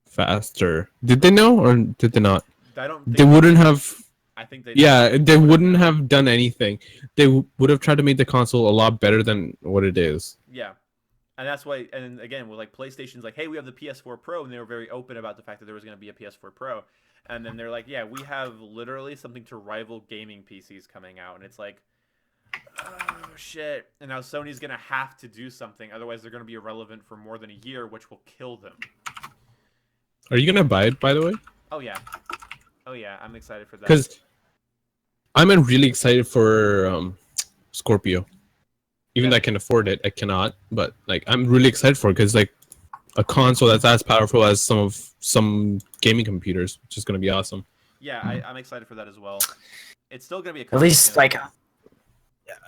faster, did they know or did they not? I don't. Think They wouldn't have. I think they. Yeah, they wouldn't have done anything. They would have tried to make the console a lot better than what it is. Yeah. And that's why, and again, with like PlayStation's like, hey, we have the PS4 Pro, and they were very open about the fact that there was going to be a PS4 Pro. And then they're like, yeah, we have literally something to rival gaming PCs coming out. And it's like, oh, shit. And now Sony's going to have to do something. Otherwise, they're going to be irrelevant for more than a year, which will kill them. Are you going to buy it, by the way? Oh, yeah. Oh, yeah. I'm excited for that. Because I'm really excited for Scorpio. Even though I can afford it, I cannot. But like, I'm really excited for it because like a console that's as powerful as some gaming computers, which is going to be awesome. Yeah, I'm excited for that as well. It's still going to be a At least like,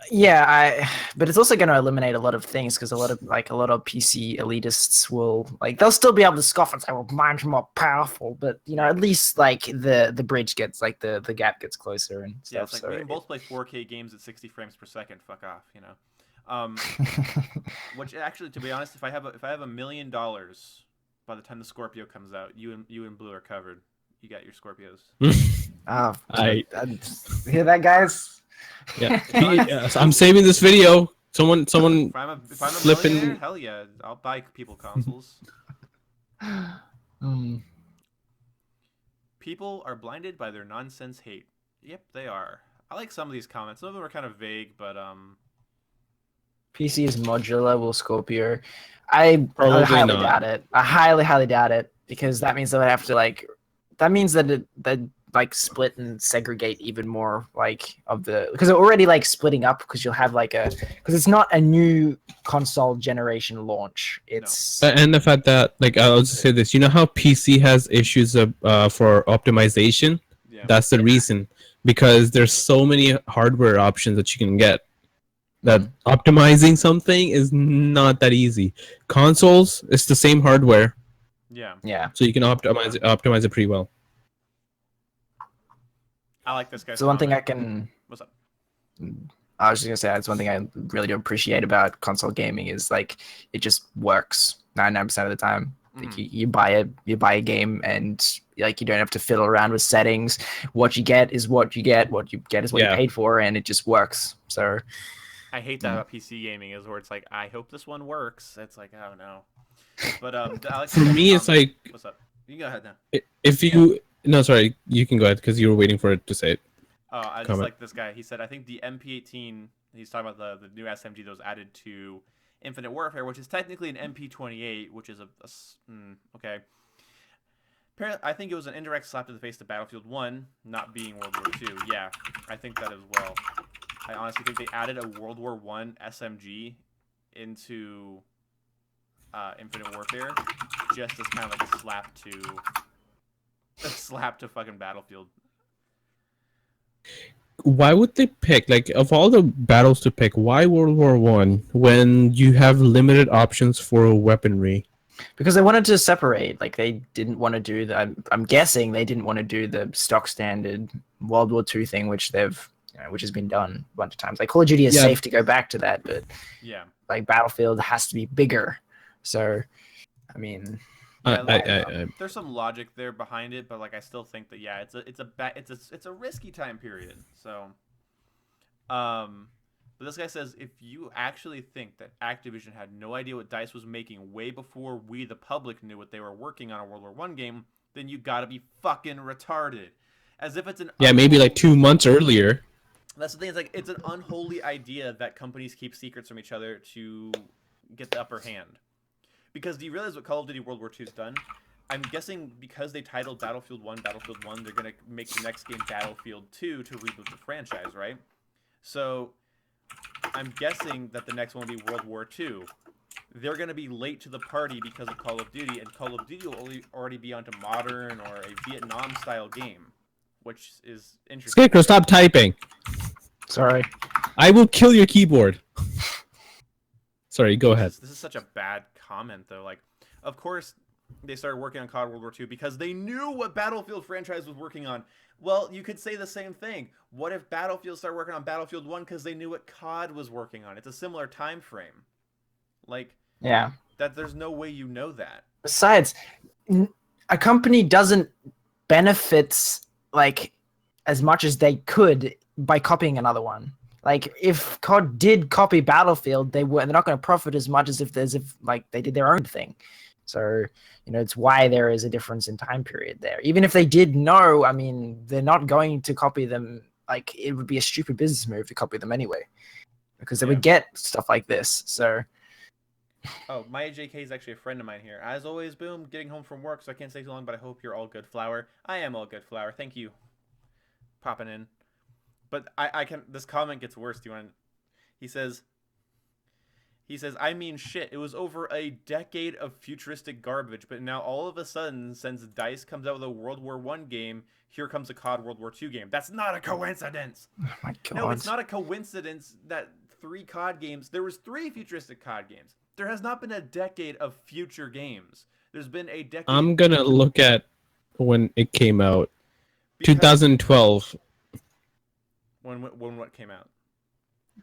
yeah, but it's also going to eliminate a lot of things because a lot of PC elitists will like they'll still be able to scoff and say, "Well, mine's more powerful," but you know, at least like the bridge gets like the gap gets closer and stuff. Yeah, it's like so we can both play 4K games at 60 frames per second. Fuck off, you know. Which actually, to be honest, if I have $1 million by the time the Scorpio comes out, you and Blue are covered. You got your Scorpios. I hear that, guys. Yeah, I'm saving this video. Someone If I'm a flipping. millionaire, hell yeah, I'll buy people consoles. People are blinded by their nonsense hate. Yep, they are. I like some of these comments. Some of them are kind of vague, but PC is modular, will Scorpio. I Probably highly not. doubt it. I highly doubt it because that means that I have to like. That means that like split and segregate even more like of the because they're already like splitting up because you'll have like a because it's not a new console generation launch. It's And the fact that, like, I'll just say this: you know how PC has issues of for optimization? Yeah. That's the reason, because there's so many hardware options that you can get. That optimizing something is not that easy. Consoles, it's the same hardware, yeah. so you can optimize it pretty well. I like this guy's So one thing I comment. can What's up? I was just gonna say that's one thing I really do appreciate about console gaming is like it just works 99% of the time. Like you buy a game and like you don't have to fiddle around with settings. What you get is what you get. What you get is what you Yeah. paid for, and it just works. So I hate that about PC gaming is where it's like, I hope this one works. It's like, I don't know. But I like For this me, it's comment. like What's up? You go ahead now. if you no, sorry, you can go ahead because you were waiting for it to say it. Oh, I just Comment. like this guy. He said, I think the MP18, he's talking about the new SMG that was added to Infinite Warfare, which is technically an MP28, which is okay. Apparently, I think it was an indirect slap to the face to Battlefield 1, not being World War II. Yeah, I think that as well. I honestly think they added a World War I SMG into Infinite Warfare just as kind of like a slap to fucking Battlefield. Why would they pick, like, of all the battles to pick, why World War One when you have limited options for weaponry? because they wanted to separate, like they didn't want to do the. I'm guessing they didn't want to do the stock standard World War II thing, which which has been done a bunch of times. Like Call of Duty is Yeah. safe to go back to that, but Yeah. like Battlefield has to be bigger. So, I mean, There's some logic there behind it, but like I still think that it's a risky time period. So, but this guy says if you actually think that Activision had no idea what DICE was making way before we, the public, knew what they were working on a World War I game, then you gotta be fucking retarded. As if it's an maybe like 2 months earlier. That's the thing. It's like it's an unholy idea that companies keep secrets from each other to get the upper hand. Because do you realize what Call of Duty World War II's done? I'm guessing because they titled Battlefield 1, they're going to make the next game Battlefield 2 to reboot the franchise, right? So I'm guessing that the next one will be World War II. They're going to be late to the party because of Call of Duty, and Call of Duty will already be onto modern or a Vietnam-style game, which is interesting. Scarecrow, stop typing. sorry. I will kill your keyboard. Sorry, go ahead. This is such a bad comment, though. Like, of course, they started working on COD World War II because they knew what Battlefield franchise was working on. Well, you could say the same thing. What if Battlefield started working on Battlefield 1 because they knew what COD was working on? It's a similar time frame. Like, Yeah. that there's no way you know that. Besides, a company doesn't benefit like as much as they could by copying another one. Like if COD did copy Battlefield, they're not going to profit as much as if like they did their own thing. So it's why there is a difference in time period there. Even if they did know, I mean, they're not going to copy them. Like it would be a stupid business move to copy them anyway, because they would get stuff like this. So. Oh, Maya JK is actually a friend of mine here. As always, boom, getting home from work, so I can't stay too long, but I hope you're all good, Flower. I am all good, Flower. Thank you. Popping in. But I can. This comment gets worse. Do you want? He says, I mean, shit. It was over a decade of futuristic garbage, but now all of a sudden, since DICE comes out with a World War I game, here comes a COD World War II game. That's not a coincidence. Oh my God. No, it's not a coincidence that 3 COD games. There was 3 futuristic COD games. There has not been a decade of future games. There's been a decade. I'm gonna look at when it came out. because- 2012. When what came out?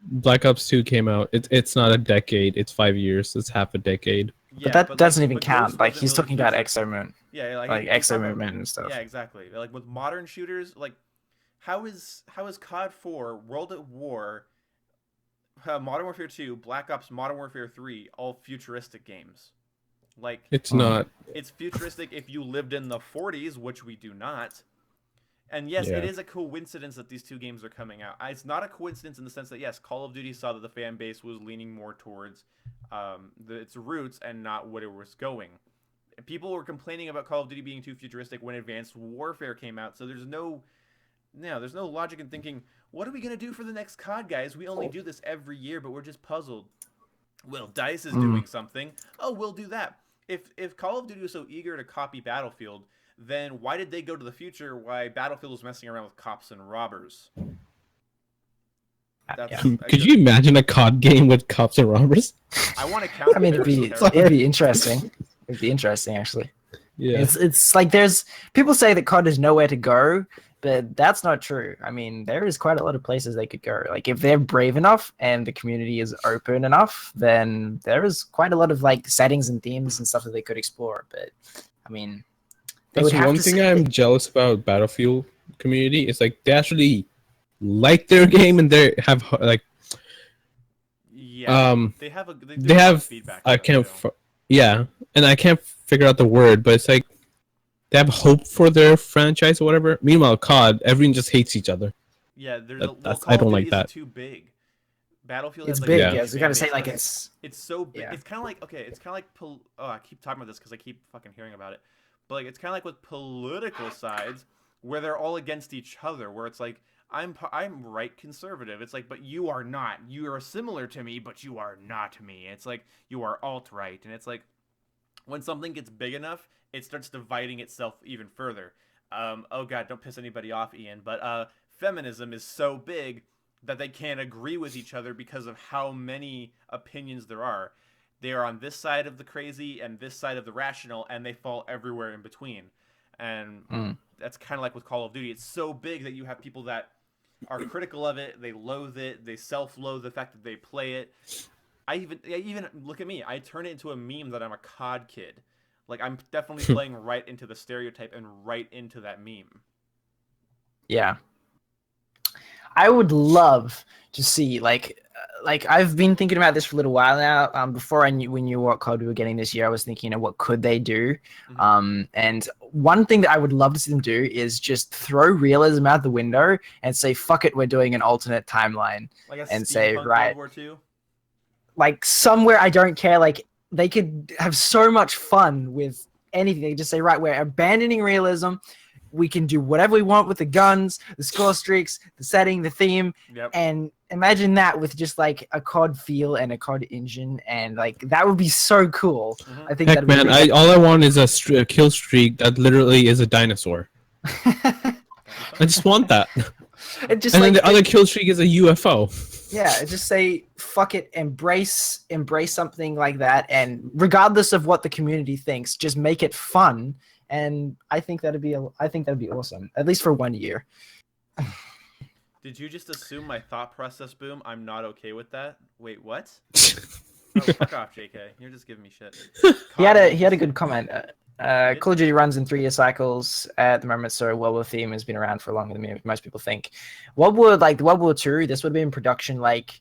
Black Ops 2 came out. It's not a decade. It's 5 years. It's half a decade. Yeah, But that doesn't even but count. Ghost Like wasn't he's really talking about futuristic. Exo-Moon, Yeah, like he's Exo talking about- Movement and stuff. Yeah, exactly. Like with modern shooters, like how is COD 4, World at War, Modern Warfare 2, Black Ops, Modern Warfare 3, all futuristic games? Like It's not. it's futuristic if you lived in the 40s, which we do not. And yes, Yeah. it is a coincidence that these 2 games are coming out. It's not a coincidence in the sense that yes, Call of Duty saw that the fan base was leaning more towards its roots and not what it was going. People were complaining about Call of Duty being too futuristic when Advanced Warfare came out. So there's no logic in thinking, what are we gonna do for the next COD, guys? We only do this every year, but we're just puzzled. Well, DICE is doing something. Oh, we'll do that. If Call of Duty was so eager to copy Battlefield, then why did they go to the future? Why Battlefield was messing around with cops and robbers? Could you imagine a COD game with cops and robbers? I want to count. I mean, it'd be interesting. It'd be interesting, actually. Yeah. It's like there's people say that COD is nowhere to go, but that's not true. I mean, there is quite a lot of places they could go. Like if they're brave enough and the community is open enough, then there is quite a lot of like settings and themes and stuff that they could explore. But I mean, that's one thing I'm jealous about Battlefield community. Is like they actually like their game and they have like they have feedback. I can't and I can't figure out the word, but it's like they have hope for their franchise or whatever. Meanwhile, COD, everyone just hates each other. Yeah, I don't like that. Too big. Battlefield it's is big. like, yeah, you gotta say like it's so big. Yeah. It's kind of like I keep talking about this because I keep fucking hearing about it. But like it's kind of like with political sides where they're all against each other. Where it's like I'm right conservative. It's like, but you are not. You are similar to me, but you are not me. It's like you are alt right, and it's like when something gets big enough, it starts dividing itself even further. Oh god, don't piss anybody off, Ian. But feminism is so big that they can't agree with each other because of how many opinions there are. They are on this side of the crazy and this side of the rational, and they fall everywhere in between. And that's kind of like with Call of Duty. It's so big that you have people that are critical of it. They loathe it. They self-loathe the fact that they play it. I even look at me. I turn it into a meme that I'm a COD kid. Like I'm definitely playing right into the stereotype and right into that meme. Yeah. I would love to see like I've been thinking about this for a little while now. Before we knew what COD we were getting this year, I was thinking, what could they do? And one thing that I would love to see them do is just throw realism out the window and say, "Fuck it, we're doing an alternate timeline," like and say, "Right, World War II? Like somewhere I don't care." Like they could have so much fun with anything. They just say, "Right, we're abandoning realism. We can do whatever we want with the guns, the score streaks, the setting, the theme." Yep. And imagine that with just like a COD feel and a COD engine, and like that would be so cool. I think Heck, man, all I want is a kill streak that literally is a dinosaur. I just want that. And then the other kill streak is a UFO. Yeah, just say fuck it, embrace something like that, and regardless of what the community thinks, just make it fun. And I think that'd be awesome, at least for 1 year. Did you just assume my thought process, Boom? I'm not okay with that. Wait, what? Oh, fuck off, JK. You're just giving me shit. He had a good comment. Call of Duty runs in 3-year cycles at the moment, so World War theme has been around for longer than most people think. World War II, this would have been in production like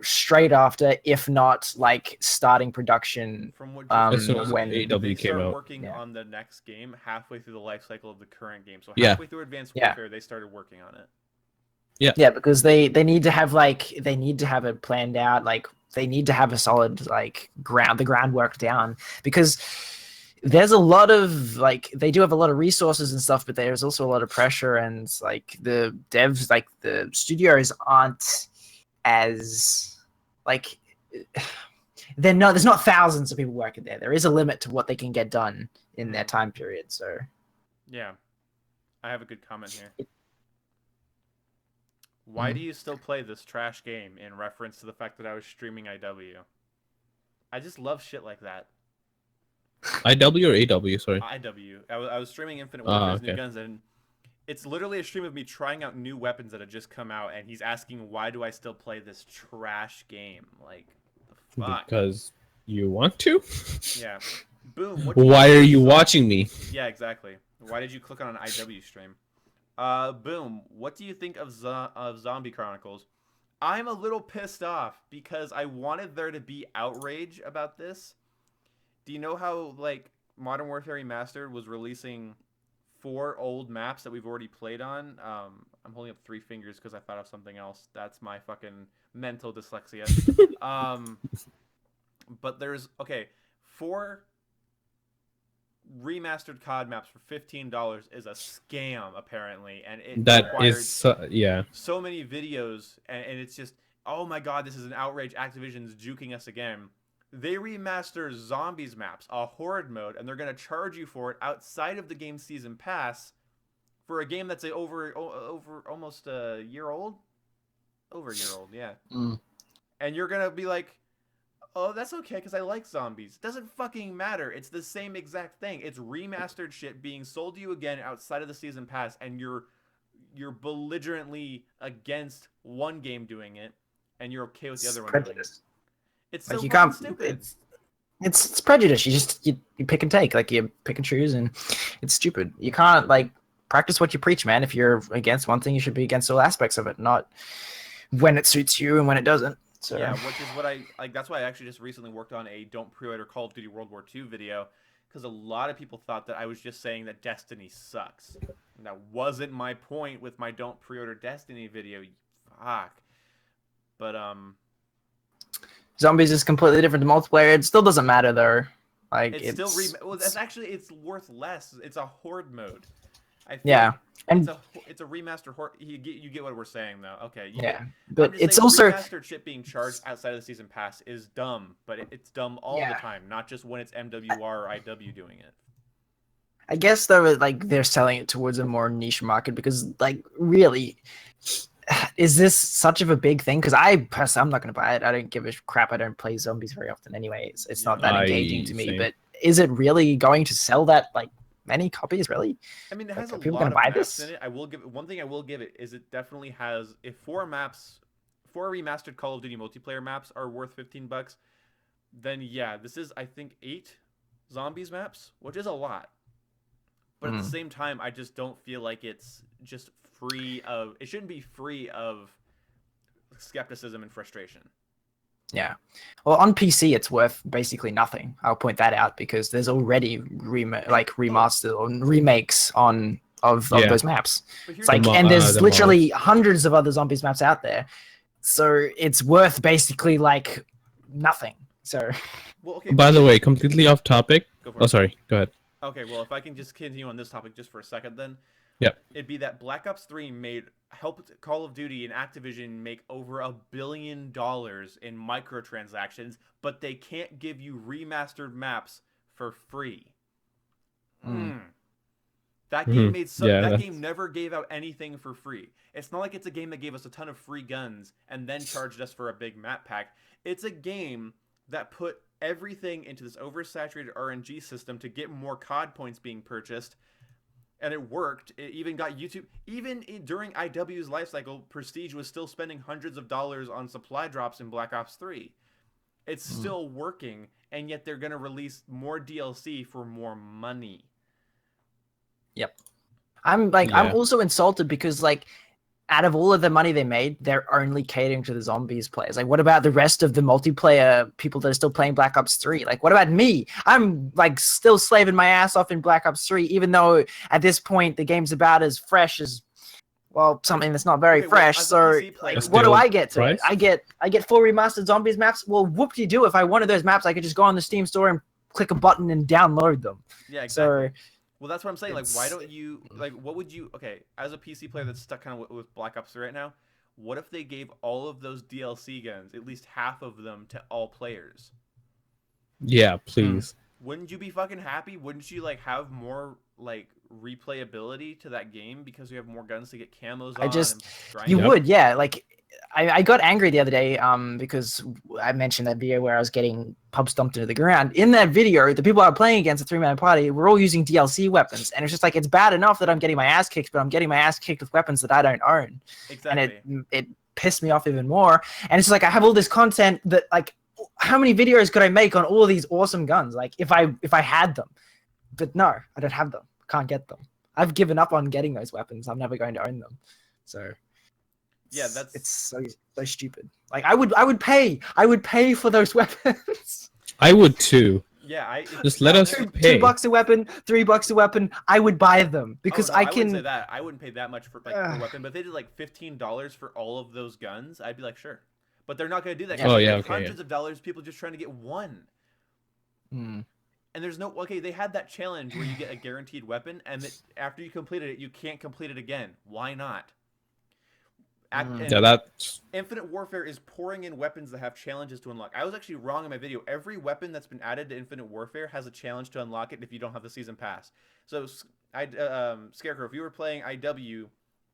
straight after, if not like starting production. From what as soon as when AW came out. Working on the next game halfway through the life cycle of the current game. So Yeah. halfway through Advanced Warfare, they started working on it. Yeah, because they need to have it planned out. Like they need to have a solid like groundwork down, because there's a lot of like they do have a lot of resources and stuff, but there's also a lot of pressure, and like the devs, like the studios aren't as like there's not thousands of people working there. There is a limit to what they can get done in their time period. So yeah, I have a good comment here. Why do you still play this trash game? In reference to the fact that I was streaming IW. I just love shit like that. IW or AW? Sorry. IW. I was streaming Infinite Warfare's okay. new guns, and it's literally a stream of me trying out new weapons that had just come out, and he's asking, why do I still play this trash game? Like, the fuck? Because you want to? Yeah. Boom. Why are you watching me? Yeah, exactly. Why did you click on an IW stream? Boom. What do you think of Zombie Chronicles? I'm a little pissed off because I wanted there to be outrage about this. Do you know how, like, Modern Warfare Remastered was releasing 4 old maps that we've already played on? I'm holding up 3 fingers because I thought of something else. That's my fucking mental dyslexia. But there's, 4 remastered COD maps for $15 is a scam apparently, and it That required is yeah. so many videos, and it's just, oh my god, this is an outrage. Activision's juking us again. They remaster zombies maps, a horde mode, and they're gonna charge you for it outside of the game season pass for a game that's over almost a year old, over a year old, yeah. And you're gonna be like, oh, that's okay because I like zombies. Doesn't fucking matter. It's the same exact thing. It's remastered shit being sold to you again outside of the season pass, and you're belligerently against one game doing it, and you're okay with the other one doing it. It's so Like you fucking can't. stupid. It's prejudice. You pick and take. Like you pick and choose, and it's stupid. You can't like practice what you preach, man. If you're against one thing, you should be against all aspects of it, not when it suits you and when it doesn't. So Yeah, which is what I like. That's why I actually just recently worked on a "Don't pre-order Call of Duty World War II" video, because a lot of people thought that I was just saying that Destiny sucks. And that wasn't my point with my "Don't pre-order Destiny" video. Fuck. But zombies is completely different to multiplayer. It still doesn't matter though. Like it's still well, that's actually it's worth less. It's a horde mode. I feel Yeah, like and it's a remaster horde. You get what we're saying though. Okay. yeah, I'm but just it's saying also remastered shit being charged outside of the season pass is dumb, but it's dumb all the Yeah. time, not just when it's MWR or IW doing it. I guess though, like they're selling it towards a more niche market because, like, really, is this such of a big thing? Because I personally, I'm not going to buy it. I don't give a crap. I don't play zombies very often, anyway. It's not that engaging to me. Same. But is it really going to sell that like many copies? Really? I mean, it Like, has are a people lot gonna of buy maps this? in it. I will give one thing. I will give it is it definitely has if four remastered Call of Duty multiplayer maps are worth $15. Then yeah, this is I think 8 zombies maps, which is a lot. But at the same time, I just don't feel like it's just free of. It shouldn't be free of skepticism and frustration. Yeah. Well, on PC, it's worth basically nothing. I'll point that out because there's already remastered or remakes of Yeah. those maps. But here's It's like, the- and there's the literally hundreds of other zombies maps out there, so it's worth basically like nothing. So well, okay. By the way, completely off topic. Go for Oh, it. sorry. Go ahead. Okay, well, if I can just continue on this topic just for a second, then Yep. it'd be that Black Ops 3 helped Call of Duty and Activision make over $1 billion in microtransactions, but they can't give you remastered maps for free. That game made that game never gave out anything for free. It's not like it's a game that gave us a ton of free guns and then charged us for a big map pack. It's a game that put everything into this oversaturated RNG system to get more COD points being purchased, and it worked. It even got YouTube. During IW's lifecycle, Prestige was still spending hundreds of dollars on supply drops in Black Ops 3. It's still working, and yet they're going to release more DLC for more money. yep. I'm also insulted because like out of all of the money they made, they're only catering to the zombies players. Like, what about the rest of the multiplayer people that are still playing Black Ops 3? Like, what about me? I'm like still slaving my ass off in Black Ops 3, even though at this point the game's about as fresh as, well, something that's not very Okay, well, fresh. as a So PC player- like, what do I get to it? Price? I get full remastered zombies maps. Well, whoop-de-doo, if I wanted those maps, I could just go on the Steam store and click a button and download them. Yeah, exactly. So Well, that's what I'm saying. Like, why It's- don't you what would you? Okay, as a PC player that's stuck kind of with Black Ops 3 right now, what if they gave all of those DLC guns, at least half of them, to all players? Yeah, please. Wouldn't you be fucking happy? Wouldn't you like have more like replayability to that game because you have more guns to get camos on? just- and grind you it? Yep. would, yeah. Like, I got angry the other day because I mentioned that video where I was getting pub stomped into the ground. In that video, the people I was playing against, a 3-man party, were all using DLC weapons. And it's just like, it's bad enough that I'm getting my ass kicked, but I'm getting my ass kicked with weapons that I don't own. Exactly. And it pissed me off even more. And it's just like, I have all this content that, like, how many videos could I make on all these awesome guns? Like, if I had them. But no, I don't have them. Can't get them. I've given up on getting those weapons. I'm never going to own them. So Yeah, that's- it's so stupid. Like, I would pay for those weapons. I would too. Yeah, Just let us pay. $2 a weapon, $3 a weapon. I would buy them because oh, no, I wouldn't say can. that. I wouldn't pay that much for like per weapon, but if they did like $15 for all of those guns, I'd be like, sure. But they're not going to do that. 'cause Oh, they yeah, make okay, hundreds of dollars, people just trying to get one. Hmm. And there's no okay. They had that challenge where you get a guaranteed weapon, and after you completed it, you can't complete it again. Why not? And Yeah, that's Infinite Warfare is pouring in weapons that have challenges to unlock. I was actually wrong in my video. Every weapon that's been added to Infinite Warfare has a challenge to unlock it if you don't have the season pass. So, Scarecrow, if you were playing IW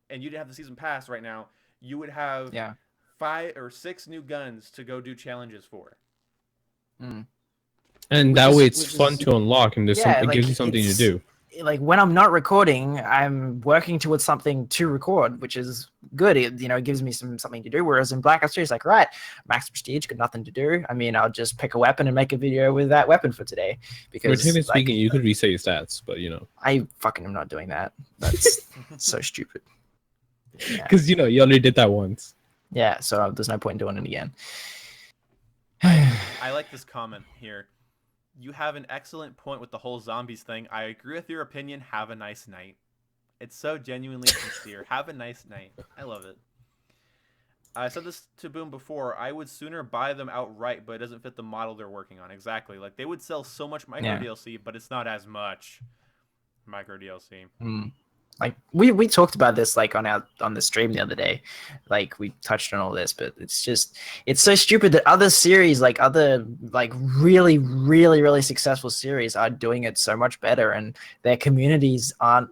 and you didn't have the season pass right now, you would have 5 or 6 new guns to go do challenges for. and that way it's fun to unlock, and there's it gives you something to do. Like when I'm not recording, I'm working towards something to record, which is good. It gives me something to do. Whereas in Black Ops 3, it's like, right, max prestige, got nothing to do. I mean, I'll just pick a weapon and make a video with that weapon for today. Because Relatively speaking, you could reset your stats, but I fucking am not doing that. That's so stupid. because you only did that once. Yeah, so there's no point in doing it again. I like this comment here. You have an excellent point with the whole zombies thing. I agree with your opinion. Have a nice night. It's so genuinely sincere. Have a nice night. I love it. I said this to Boom before. I would sooner buy them outright, but it doesn't fit the model they're working on. Exactly. Like, they would sell so much micro DLC, but it's not as much micro DLC. Like we talked about this like on the stream the other day, like we touched on all this, but it's so stupid that other series, like other like really really really successful series, are doing it so much better, and their communities aren't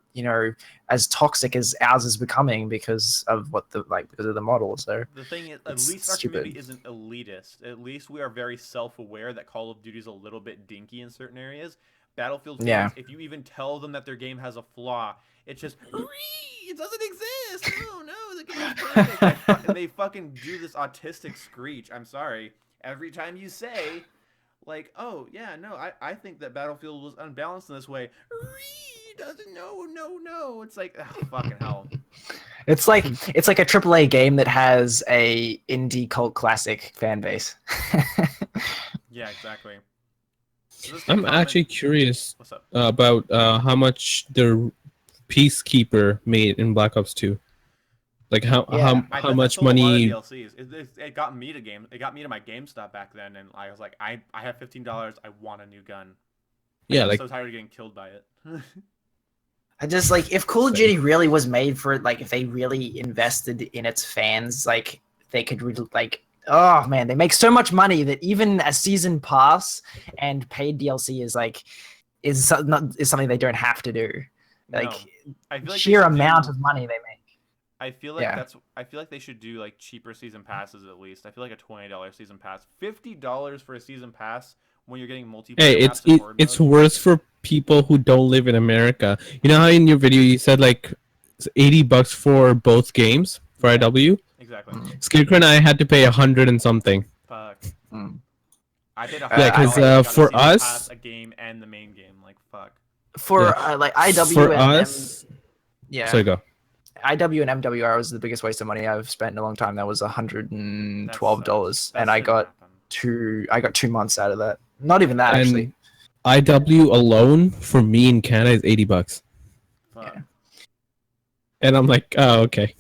as toxic as ours is becoming because of because of the model. So the thing is, at least our community isn't elitist. At least we are very self-aware that Call of Duty is a little bit dinky in certain areas. Battlefield fans, if you even tell them that their game has a flaw, it's just, it doesn't exist. No, the game is perfect. And they fucking do this autistic screech. I'm sorry. Every time you say, like, oh, yeah, no, I think that Battlefield was unbalanced in this way. Doesn't, no. It's like, oh, fucking hell. It's like a AAA game that has a indie cult classic fan base. Yeah, exactly. I'm actually curious about how much the Peacekeeper made in Black Ops 2. Like how much money? It got me to my GameStop back then, and I was like, I have $15. I want a new gun. I'm so tired of getting killed by it. I just like, if Call of Duty really was made for it, like if they really invested in its fans, like they could oh man, they make so much money that even a season pass and paid DLC is something they don't have to do. Like, I feel like sheer amount of money they make. I feel like they should do like cheaper season passes at least. I feel like a $20 season pass, $50 for a season pass when you're getting multiplayer. Hey, it's worse for people who don't live in America. You know how in your video you said like it's $80 for both games for IW? Exactly. Scarecrow and I had to pay 100 and something. Fuck. I paid because for us, a game and the main game, like fuck. For like IW for and us, So go. IW and MWR was the biggest waste of money I've spent in a long time. That was $112, and I got 2 months out of that. Not even that, actually. IW alone for me in Canada is $80. Fuck. Yeah. And I'm like, oh, okay.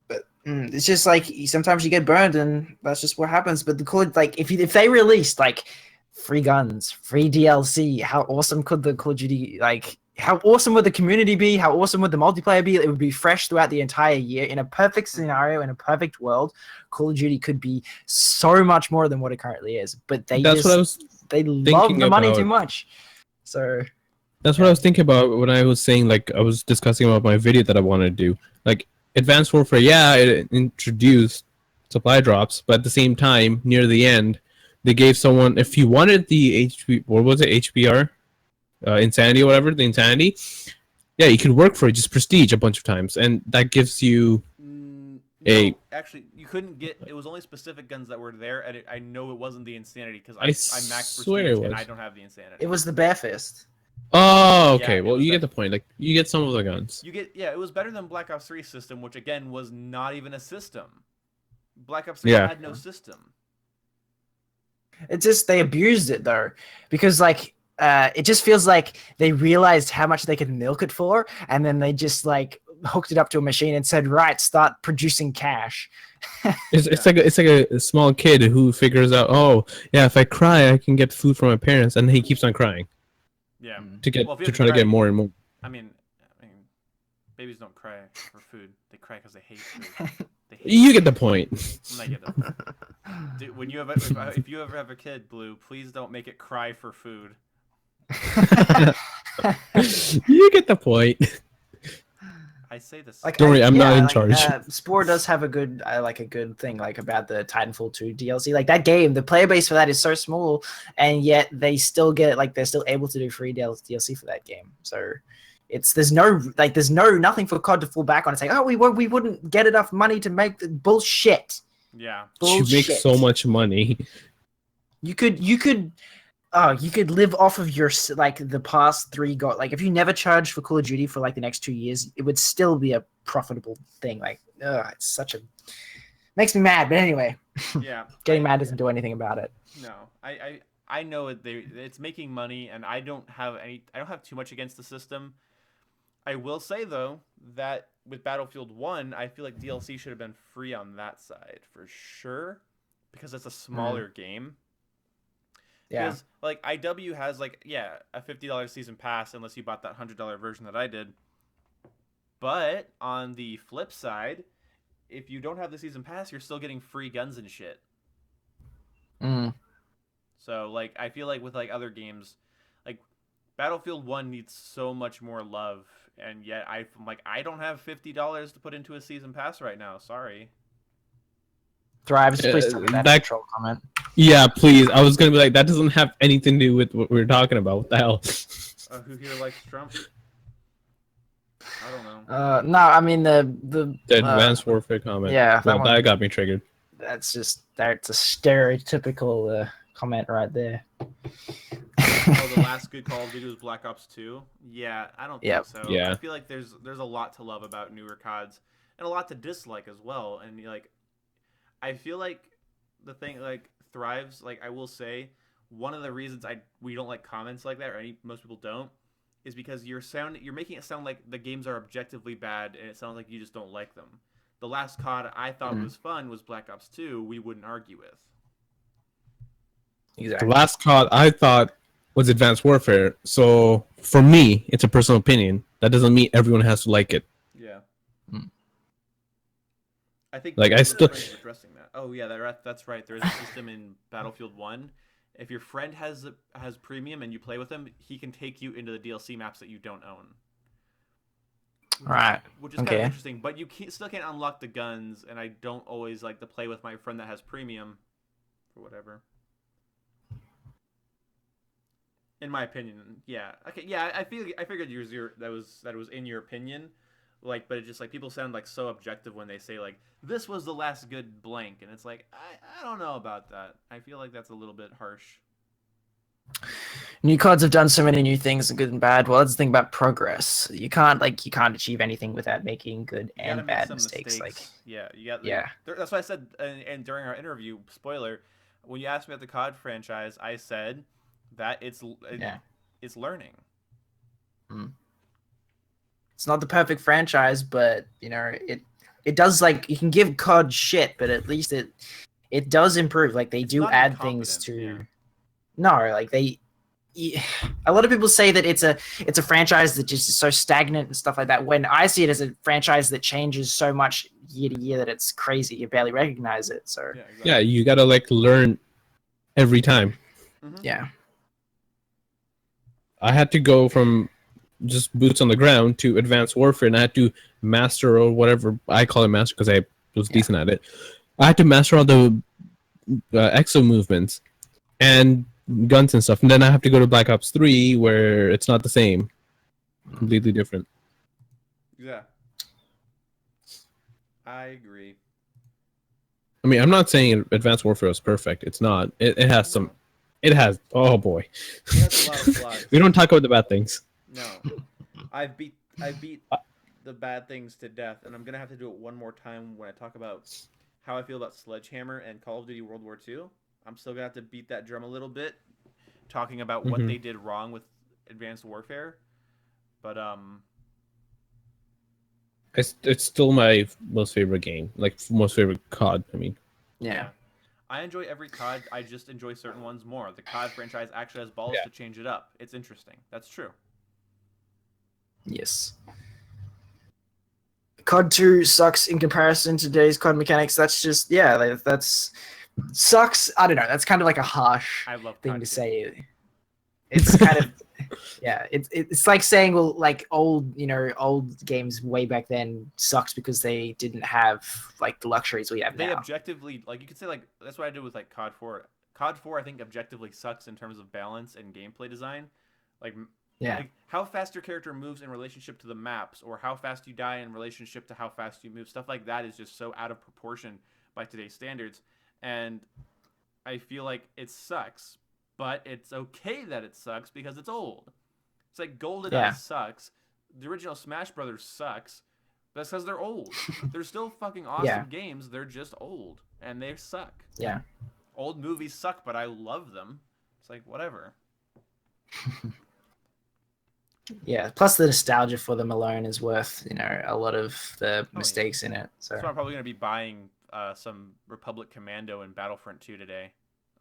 But it's just like sometimes you get burned, and that's just what happens. But if they released like free guns, free DLC, how awesome could the Call of Duty how awesome would the community be? How awesome would the multiplayer be? It would be fresh throughout the entire year. In a perfect scenario, in a perfect world, Call of Duty could be so much more than what it currently is. But they love the money too much. So that's what I was thinking about when I was saying, like, I was discussing about my video that I wanted to do. Like, Advanced Warfare, it introduced supply drops, but at the same time, near the end, they gave someone, if you wanted the HBR? Insanity or whatever, the Insanity, you could work for it, just prestige a bunch of times, and that gives you actually, you couldn't get, it was only specific guns that were there, and I know it wasn't the Insanity, because I maxed prestige, and I don't have the Insanity. It was the Bare Fist. Oh, okay, well, you get the point. Like, you get some of the guns. It was better than Black Ops 3 system, which, again, was not even a system. Black Ops 3 had no system. It's just, they abused it, though, because, like, it just feels like they realized how much they could milk it for, and then they just hooked it up to a machine and said, "Right, start producing cash." It's like a small kid who figures out, oh yeah, if I cry, I can get food from my parents, and he keeps on crying Yeah. to Well, if you to have try to cry, get more and more. I mean, babies don't cry for food. They cry because they hate food. They hate You get the point. I get that. Dude, when you have if you ever have a kid, Blue, please don't make it cry for food. You get the point. I say this. Like, Don't worry, I'm not in charge. Spore does have a good thing like about the Titanfall 2 DLC. Like that game, the player base for that is so small, and yet they still get like they're still able to do free DLC for that game. So there's nothing for COD to fall back on and say, oh, we wouldn't get enough money to make the bullshit. Yeah. You make so much money. You could live off of your like the past 3 like if you never charged for Call of Duty for like the next 2 years, it would still be a profitable thing. Like, it's such a makes me mad. But anyway, Yeah. getting mad doesn't do anything about it. No, I know it's making money, and I don't have too much against the system. I will say though that with Battlefield 1, I feel like DLC should have been free on that side for sure, because it's a smaller game. Yeah. Because like IW has like a $50 season pass unless you bought that $100 version that I did. But on the flip side, if you don't have the season pass, you're still getting free guns and shit. So like I feel like with like other games, like Battlefield 1 needs so much more love, and yet I don't have $50 to put into a season pass right now. Sorry. Thrives, please tell me that troll comment. Yeah, please. I was gonna be like, that doesn't have anything to do with what we're talking about. What the hell? Who here likes Trump? I don't know. No, I mean the Advanced Warfare comment. Yeah, well, that got me triggered. That's a stereotypical comment right there. The last good Call of Duty was Black Ops 2. Yeah, I don't think so. Yeah. I feel like there's a lot to love about newer CODs and a lot to dislike as well. And like, I feel like the thing like Thrives, like I will say, one of the reasons we don't like comments like that, or most people don't, is because you're making it sound like the games are objectively bad, and it sounds like you just don't like them. The last COD I thought was fun was Black Ops 2. We wouldn't argue with. Exactly. The last COD I thought was Advanced Warfare. So for me, it's a personal opinion. That doesn't mean everyone has to like it. Yeah. I think like I still addressing that. Oh yeah, that's right. There is a system in Battlefield 1. If your friend has premium and you play with him, he can take you into the DLC maps that you don't own. Right. Which is kind of interesting, but you still can't unlock the guns, and I don't always like to play with my friend that has premium, or whatever. In my opinion, yeah. Okay, yeah. I figured that was in your opinion, like, but it just like people sound like so objective when they say like this was the last good blank, and it's like I don't know about that. I feel like that's a little bit harsh. New CODs have done so many new things, good and bad. Well, that's the thing about progress. You can't achieve anything without making good and bad mistakes. Like, yeah, you got. Like, that's why I said, and during our interview, spoiler, when you asked me about the COD franchise, I said that it's learning. It's not the perfect franchise, but you know it does, like, you can give COD shit, but at least it does improve. Like they do add things to. Yeah. No, like a lot of people say that it's a franchise that just is so stagnant and stuff like that. When I see it as a franchise that changes so much year to year that it's crazy, you barely recognize it. So yeah, exactly. Yeah, you gotta like learn every time. Yeah. I had to go from just boots on the ground to Advanced Warfare, and I had to master, or whatever I call it, master, because I was decent at it. I had to master all the exo movements and guns and stuff, and then I have to go to Black Ops 3 where it's not the same, completely different. Yeah, I agree. I mean, I'm not saying Advanced Warfare is perfect. It's not. It has some. It has. Oh boy. It has a lot of flaws. We don't talk about the bad things. No, I beat the bad things to death, and I'm gonna have to do it one more time when I talk about how I feel about Sledgehammer and Call of Duty World War II. I'm still gonna have to beat that drum a little bit, talking about what they did wrong with Advanced Warfare. But It's still my most favorite game, like most favorite COD. I mean, Yeah. I enjoy every COD. I just enjoy certain ones more. The COD franchise actually has balls Yeah. to change it up. It's interesting. That's true. Yes. COD 2 sucks in comparison to today's COD mechanics. That's just that's sucks. I don't know. That's kind of like a harsh I love thing COD to 2. say. It's kind of it's like saying, well, like old games way back then sucks because they didn't have like the luxuries we have They now. objectively, like, you could say, like, that's what I did with like COD 4. COD 4 I think objectively sucks in terms of balance and gameplay design. Like Yeah. like how fast your character moves in relationship to the maps, or how fast you die in relationship to how fast you move. Stuff like that is just so out of proportion by today's standards. And I feel like it sucks, but it's okay that it sucks because it's old. It's like GoldenEye Yeah. sucks. The original Smash Brothers sucks. That's because they're old. They're still fucking awesome Yeah. games. They're just old, and they suck. Yeah. Old movies suck, but I love them. It's like, whatever. Yeah. Plus the nostalgia for them alone is worth, a lot of the yeah. mistakes in it. So So I'm probably going to be buying some Republic Commando and Battlefront 2 today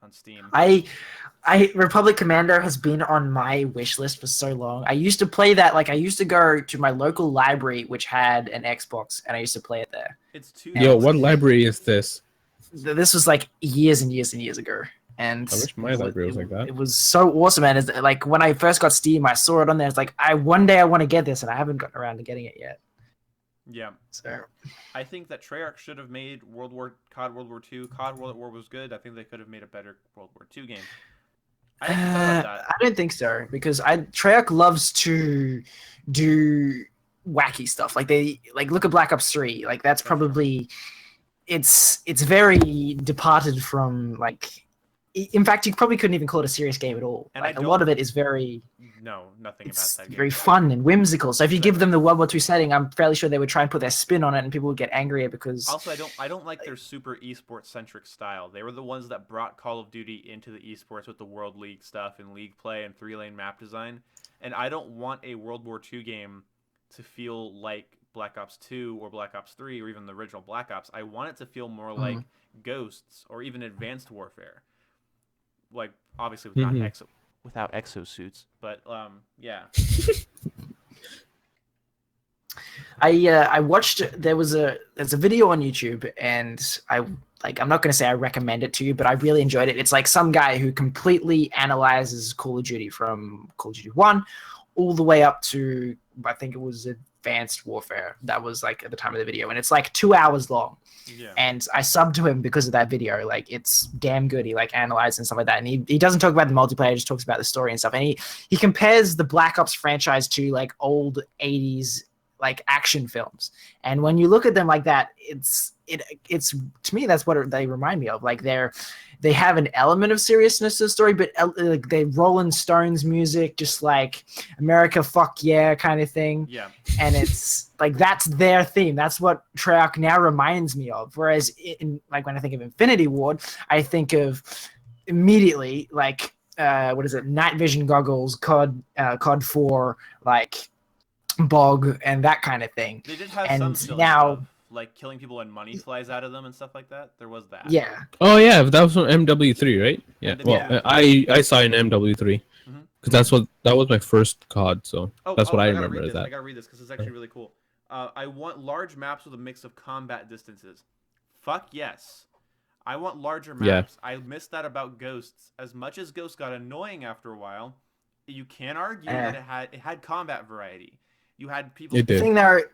on Steam. I Republic Commando has been on my wish list for so long. I used to play that, like I used to go to my local library which had an Xbox and I used to play it there. It's two. yo, what library is this? This was like years and years and years ago. And I wish my library was like that. It was so awesome, and it's like when I first got Steam, I saw it on there. It's like one day I want to get this, and I haven't gotten around to getting it yet. Yeah. So I think that Treyarch should have made COD World War II. COD World War was good. I think they could have made a better World War II game. I didn't think about that. I don't think so, because Treyarch loves to do wacky stuff. Like they look at Black Ops 3. Like that's probably it's very departed from like. In fact, you probably couldn't even call it a serious game at all. And like I a lot of it is very. No, nothing It's about that game. very fun and whimsical. So if you give them the World War II setting, I'm fairly sure they would try and put their spin on it, and people would get angrier because. Also, I don't like their super esports centric style. They were the ones that brought Call of Duty into the esports with the World League stuff and league play and 3-lane map design. And I don't want a World War II game to feel like Black Ops 2 or Black Ops 3 or even the original Black Ops. I want it to feel more like Ghosts or even Advanced Warfare. Like obviously without exosuits, but yeah. I watched there's a video on YouTube, and I'm not going to say I recommend it to you, but I really enjoyed it. It's like some guy who completely analyzes Call of Duty from Call of Duty 1 all the way up to, I think it was Advanced Warfare. That was like at the time of the video, and it's like 2 hours long. Yeah. And I subbed to him because of that video. Like it's damn good. He like analyzes and stuff like that. And he doesn't talk about the multiplayer, he just talks about the story and stuff. And he compares the Black Ops franchise to like old 80s like action films. And when you look at them like that, it's to me that's what they remind me of. Like they have an element of seriousness to the story, but like they Rolling Stones music, just like America fuck yeah kind of thing. Yeah. And it's like that's their theme. That's what Treyarch now reminds me of. Whereas like when I think of Infinity Ward, I think of immediately like what is it? Night vision goggles, COD 4, like Bog and that kind of thing. They did have And some silly now- stuff, like killing people and money flies out of them and stuff like that. There was that. Yeah. Oh yeah, that was from MW3, right? Yeah. Well, Yeah. I saw an MW3 Mhm. because that was my first COD, so that's what I gotta remember read as this. I that. gotta read this because it's actually really cool. I want large maps with a mix of combat distances. Fuck yes. I want larger maps. Yeah. I missed that about Ghosts. As much as Ghosts got annoying after a while, you can't argue Eh. that it had combat variety. You had people. It The did. thing there,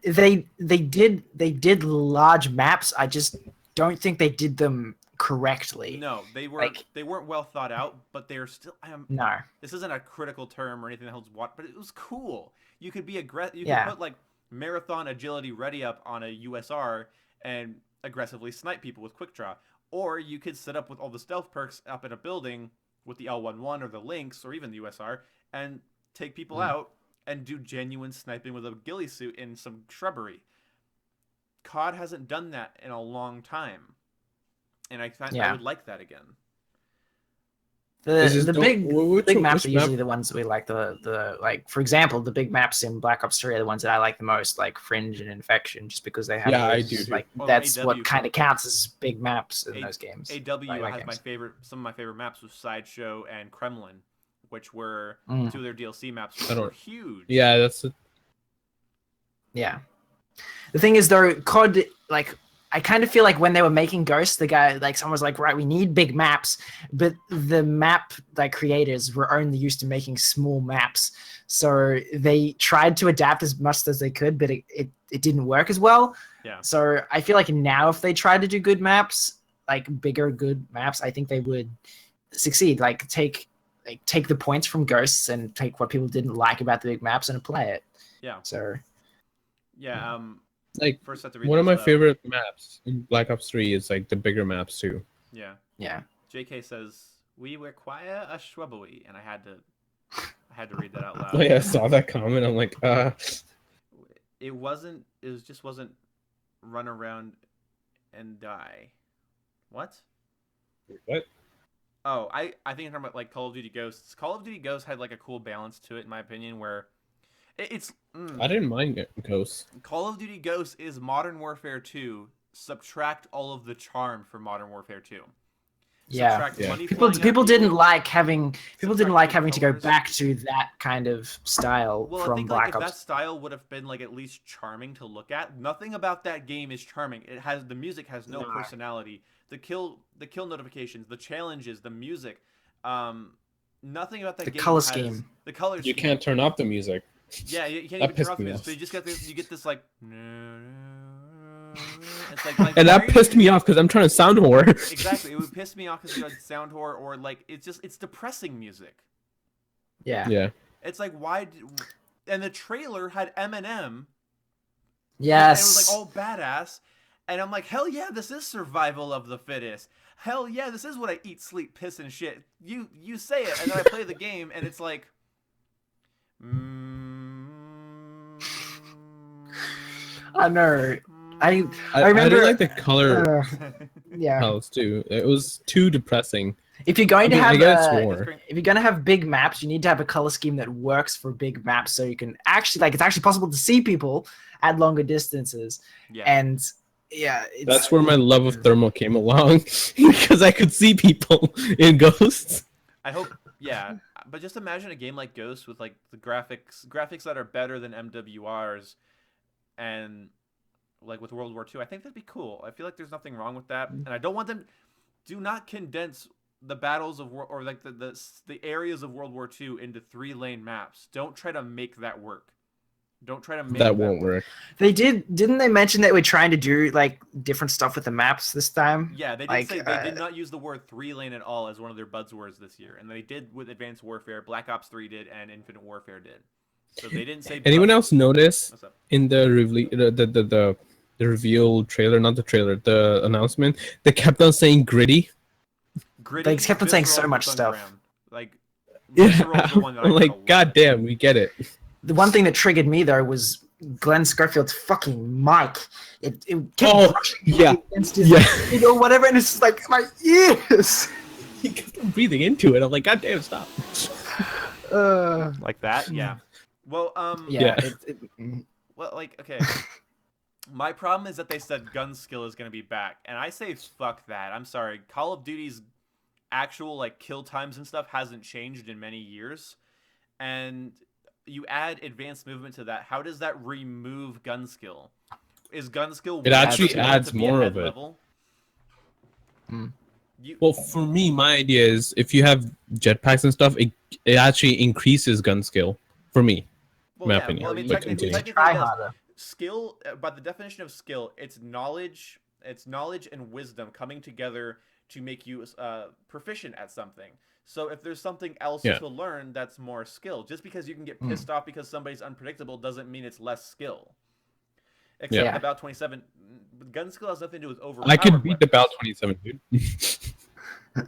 they did large maps. I just don't think they did them correctly. No, they weren't well thought out, but they are still. No. This isn't a critical term or anything that holds water, but it was cool. You could be aggressive. You Yeah. could put like marathon agility ready up on a USR and aggressively snipe people with quick draw, or you could set up with all the stealth perks up in a building with the L11 or the Lynx or even the USR and take people out and do genuine sniping with a ghillie suit in some shrubbery. COD hasn't done that in a long time, and I Yeah. would like that again. It's just The don't- big which big one- maps which are map- usually the ones that we like. The like, for example, the big maps in Black Ops 3 are the ones that I like the most, like Fringe and Infection, just because they have. Yeah, I those, do too. Like Or that's AW what kind from- of counts as big maps in A- those games. AW Like has games. some of my favorite maps was Sideshow and Kremlin, which were Mm. two of their DLC maps, I which don't- were huge. Yeah, that's Yeah. The thing is, though, COD, like, I kind of feel like when they were making Ghost, the guy, like, someone was like, right, we need big maps, but the map, like, creators were only used to making small maps. So they tried to adapt as much as they could, but it didn't work as well. Yeah. So I feel like now if they tried to do good maps, like, bigger, good maps, I think they would succeed. Like, take the points from Ghosts and take what people didn't like about the big maps and apply it. Yeah. So, Yeah. like First, I have to read one of this, my favorite maps in Black Ops 3 is like the bigger maps too. Yeah. yeah. JK says we require a shrubbery, and I had to read that out loud. Oh yeah, I saw that comment. I'm like, It just wasn't run around and die. What? what? Oh, I think you're talking about like Call of Duty Ghosts. Call of Duty Ghosts had like a cool balance to it, in my opinion, where it's I didn't mind Ghosts. Call of Duty Ghosts is Modern Warfare 2. Subtract all of the charm from Modern Warfare 2. Yeah. Subtract Yeah. money People flying at people didn't like having Subtract having to go colors. back to that kind of style Well, I from think Black like, if that Ops. style would have been like at least charming to look at. Nothing about that game is charming. It has the music has no No. personality. The kill notifications, the challenges, the music, nothing about that The game color has- scheme. The color You scheme. can't turn off the music. Yeah, you can't That even turn pissed off the me music. off. So you just get this like. It's like And why that are you pissed me doing- off because I'm trying to sound whore. Exactly, it would piss me off because you like sound horror or like it's depressing music. Yeah. Yeah. It's like why? And the trailer had Eminem. Yes. And it was like all badass. And I'm like, hell yeah, this is survival of the fittest. Hell yeah, this is what I eat, sleep, piss, and shit. You say it, and then I play the game, and it's like, I know. I remember- didn't like the color Yeah. palettes too. It was too depressing. If you're going I mean, to I have guess a- war. if you're going to have big maps, you need to have a color scheme that works for big maps, so you can actually it's actually possible to see people at longer distances. yeah. And yeah, it's, That's where my love of thermal came along because I could see people in Ghosts. I hope, yeah. But just imagine a game like Ghost with like the graphics that are better than MWRs, and like with World War II. I think that'd be cool. I feel like there's nothing wrong with that, and I don't want them. Do not condense the battles of or like the areas of World War II into 3-lane maps. Don't try to make that work. Don't try to make That won't work. they didn't they mention that we're trying to do like different stuff with the maps this time? Yeah, they did Like, say they did not use the word 3-lane at all as one of their buzzwords this year, and they did with Advanced Warfare. Black Ops 3 did, and Infinite Warfare did. So they didn't say. Anyone else notice What's up? in the reveal trailer, not the trailer, the announcement, they kept on saying gritty? Gritty, They kept on saying so visceral, much and stuff. underground. Like, Yeah. visceral is the one that I'm I like, kinda God love. damn, we get it. The one thing that triggered me though was Glenn Schofield's fucking mic. It kept Oh, brushing yeah. against his Yeah. you know, whatever, and it's just like my ears. He kept on breathing into it. I'm like, God damn, stop. Like that, yeah. Well, Yeah. Yeah. well, like, okay. My problem is that they said gun skill is gonna be back, and I say fuck that. I'm sorry. Call of Duty's actual like kill times and stuff hasn't changed in many years, and you add advanced movement to that. How does that remove gun skill? Is gun skill It actually to adds be more ahead of it. level? Mm. You, For me, my idea is if you have jetpacks and stuff, it actually increases gun skill. For me. my opinion, Well, I mean, but technically, continue. Try it does. harder. Skill, by the definition of skill, it's knowledge and wisdom coming together to make you proficient at something. So if there's something else Yeah. to learn, that's more skill. Just because you can get pissed off because somebody's unpredictable doesn't mean it's less skill. Except Yeah. about 27, gun skill has nothing to do with overpowered I could beat the weapons. Bal 27, dude.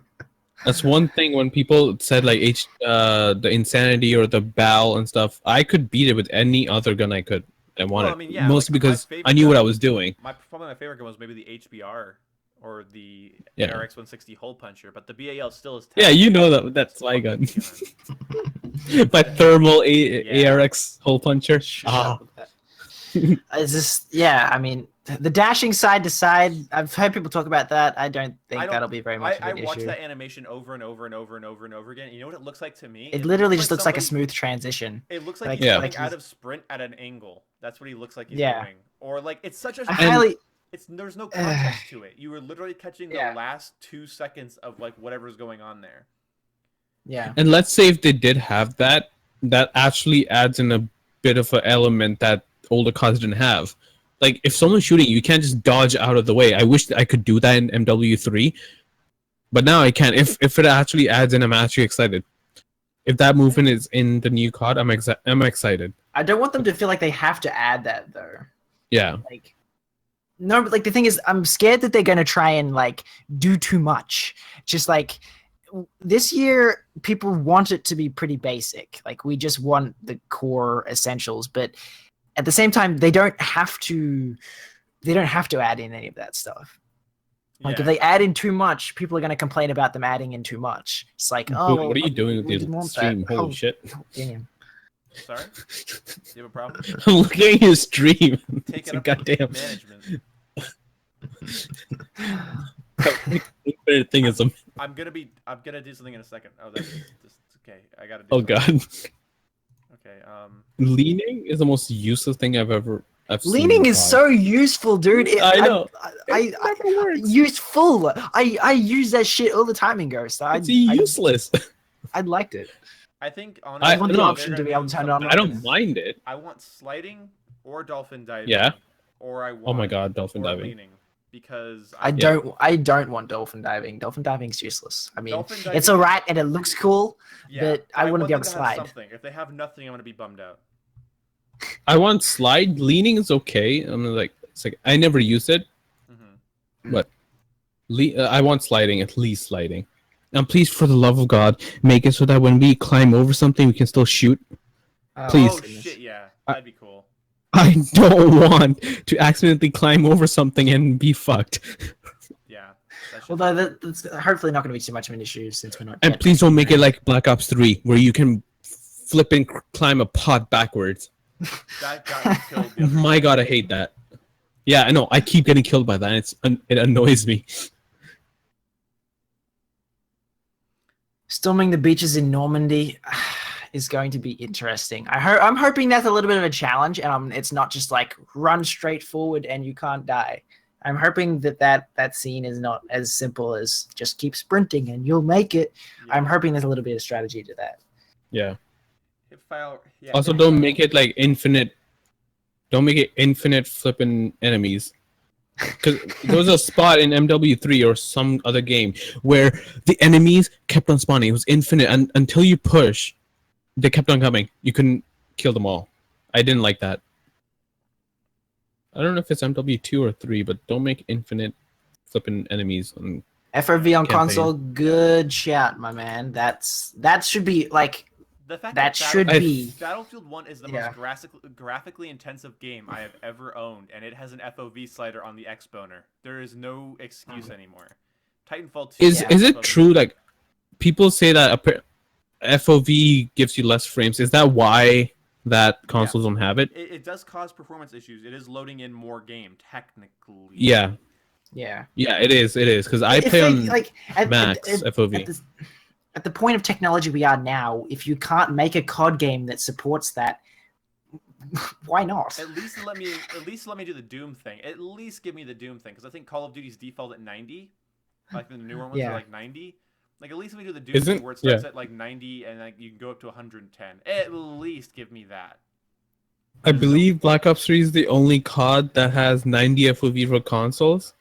That's one thing when people said like the Insanity or the Bal and stuff, I could beat it with any other gun I could. I wanted. I mean, yeah, Mostly like, my because favorite I knew what gun- I was doing. Probably my favorite gun was maybe the HBR or the Yeah. ARX 160 hole puncher, but the BAL still is. Yeah, you know that's my gun. My thermal Yeah. ARX hole puncher. Shut Ah. up with that. Is this? Yeah, I mean, the dashing side to side. I've heard people talk about that. I don't think that'll be very much I of an watched issue. that animation over and over and over and over and over again. You know what it looks like to me? It literally just looks like a somebody- smooth transition. It looks like like- he's Yeah. coming like out he's- of sprint at an angle. That's what he looks like he's Yeah. doing. Or like it's such a I highly. there's no context to it. You were literally catching the Yeah. last 2 seconds of like whatever's going on there. Yeah. And let's say if they did have that, that actually adds in a bit of an element that older cards didn't have. Like if someone's shooting, you can't just dodge out of the way. I wish I could do that in MW3, but now I can't. If it actually adds in, I'm actually excited. If that movement is in the new card, I'm excited. I don't want them to feel like they have to add that though. Yeah. Like, no, but like the thing is, I'm scared that they're gonna try and like do too much. Just like this year, people want it to be pretty basic. Like we just want the core essentials, but at the same time, they don't have to. They don't have to add in any of that stuff. Like Yeah. if they add in too much, people are gonna complain about them adding in too much. It's like, oh, Dude, what are you doing with we your didn't want stream? that. Holy Oh, shit! damn. Sorry? You have a problem? I'm looking at your stream. Take It's it a up goddamn with management. infinite thing is a. I'm gonna do something in a second. Oh, that's just okay. I gotta do Oh something. god, Okay, leaning is the most useless thing I've seen. Leaning in is COD. so useful, dude. I know. I never works. useful. I use that shit all the time in Ghost. It's useless. I liked it. I think I honestly, want the they're option to gonna be able do to turn it on something I and don't like mind it. this. I want sliding or dolphin diving. Yeah. Or I want. Oh my god, dolphin or diving. leaning, because I don't want dolphin diving. Dolphin diving's useless. I mean, Dolphin it's diving- alright and it looks cool, yeah, but I wouldn't want be able them to have slide. Something. If they have nothing, I'm gonna be bummed out. I want slide. Leaning is okay. I'm like, it's like I never use it. Hmm. I want sliding, at least sliding. And please, for the love of God, make it so that when we climb over something, we can still shoot. Please. Oh shit! Yeah, that'd be cool. I don't want to accidentally climb over something and be fucked. Yeah. That should- Although that's hopefully not going to be too much of an issue since we're not. And yet- please don't make it like Black Ops 3, where you can flip and climb a pod backwards. that got me killed. The other My day. god, I hate that. Yeah, I know. I keep getting killed by that. It annoys me. Storming the beaches in Normandy is going to be interesting. I'm hoping that's a little bit of a challenge, and it's not just like run straight forward and you can't die. I'm hoping that scene is not as simple as just keep sprinting and you'll make it. Yeah. I'm hoping there's a little bit of strategy to that. Yeah. Yeah. Also, don't make it like infinite. Don't make it infinite flipping enemies. Because there was a spot in MW3 or some other game where the enemies kept on spawning. It was infinite, and until you push, they kept on coming. You couldn't kill them all. I didn't like that. I don't know if it's MW2 or 3, but don't make infinite flipping enemies. FOV on Campaign. console, good shout, my man. that should be like The fact that should be. Battlefield 1 is the Yeah. most graphically intensive game I have ever owned, and it has an FOV slider on the X-Boner. There is no excuse anymore. Titanfall 2 Is has it FOV. true? Like people say that FOV gives you less frames. Is that why that consoles don't have it? It does cause performance issues. It is loading in more game, technically. Yeah, Yeah. yeah, it is. It is because I If play they, on like at, max FOV. at the point of technology we are now, if you can't make a COD game that supports that, why not? At least let me do the Doom thing. At least give me the Doom thing, because I think Call of Duty's default at 90. Like the newer ones Yeah. are like 90. Like at least let me do the Doom Isn't- thing where it starts yeah. at like 90 and like you can go up to 110. At least give me that. I believe Black Ops 3 is the only COD that has 90 FOV for consoles.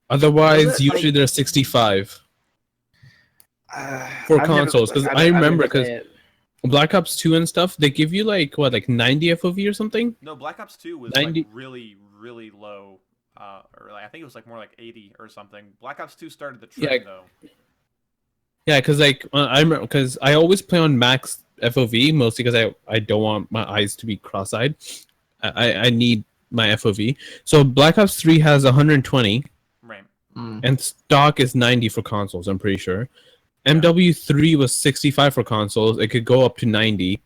Otherwise, Was it? usually they're 65 for I've never- consoles. Because I've I never remember, played because it. Black Ops 2 and stuff, they give you like 90 FOV or something. No, Black Ops 2 was 90 like really, really low. Or like, I think it was like more like 80 or something. Black Ops 2 started the trend Yeah. though. Yeah, because like I remember, because I always play on max FOV mostly because I don't want my eyes to be cross-eyed. I need my FOV. So Black Ops 3 has 120, Right. and stock is 90 for consoles. I'm pretty sure. MW3 was 65 for consoles. It could go up to 90,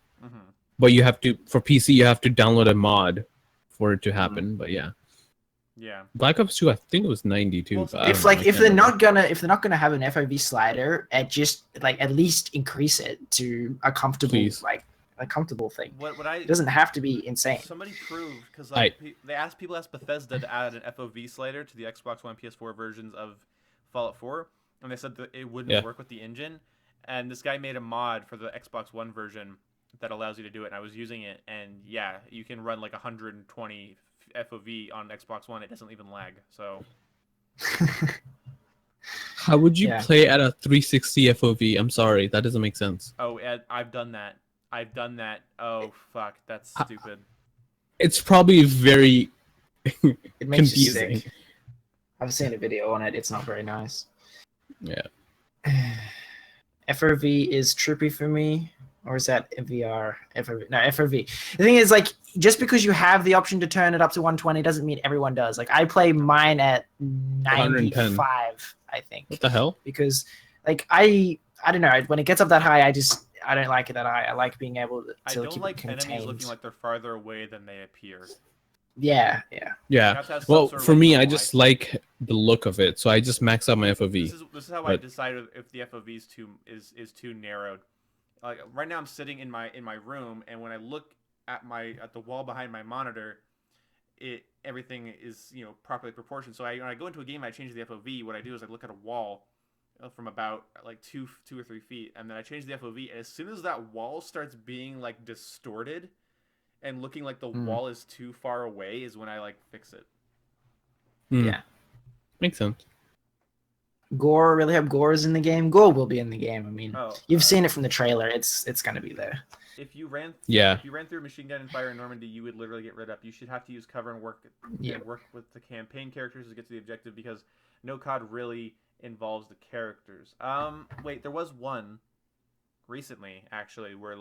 but you have to for PC you have to download a mod for it to happen. But yeah, Black Ops 2 I think it was 90 too. Well, but I If don't know, I if can't they're remember. not gonna have an FOV slider, just like at least increase it to a comfortable Please. a comfortable thing. What I It doesn't have to be insane. somebody proved because I- they asked Bethesda to add an FOV slider to the Xbox One, PS4 versions of Fallout 4, and they said that it wouldn't work with the engine. And this guy made a mod for the Xbox One version that allows you to do it. And I was using it, and yeah, you can run like 120 FOV on Xbox One. It doesn't even lag. So How would you Yeah. play at a 360 FOV? I'm sorry, that doesn't make sense. oh, Ed, I've done that. Oh fuck, that's stupid. It's probably very It makes you confusing. sick. I've seen a video on it. It's not very nice. Yeah. FOV is trippy for me, or is that VR? FOV? No, FOV. The thing is, like, just because you have the option to turn it up to 120 doesn't mean everyone does. Like, I play mine at 110. 95, I think, What the hell? because, like, I don't know. When it gets up that high, I don't like it that high. I like being able to I keep don't like it contained. enemies looking like they're farther away than they appear. Yeah. You Yeah. have to have some Well, sort of, for like, me, I normal just ISO. like the look of it, so I just max out my FOV. This is how I But- decided if the FOV is too narrowed. Like right now, I'm sitting in my room, and when I look at the wall behind my monitor, everything is properly proportioned. So when I go into a game, I change the FOV. What I do is I look at a wall from about like two or 3 feet, and then I change the FOV. And as soon as that wall starts being like distorted and looking like the wall is too far away, is when I like fix it. Yeah. Makes sense. Gore, really hope Gore is in the game. Gore will be in the game. I mean, you've Oh, seen it from the trailer. It's gonna be there. If you ran through Machine Gun and Fire in Normandy, you would literally get rid up. You should have to use cover and work with the campaign characters to get to the objective, because no COD really involves the characters. Wait, there was one recently actually where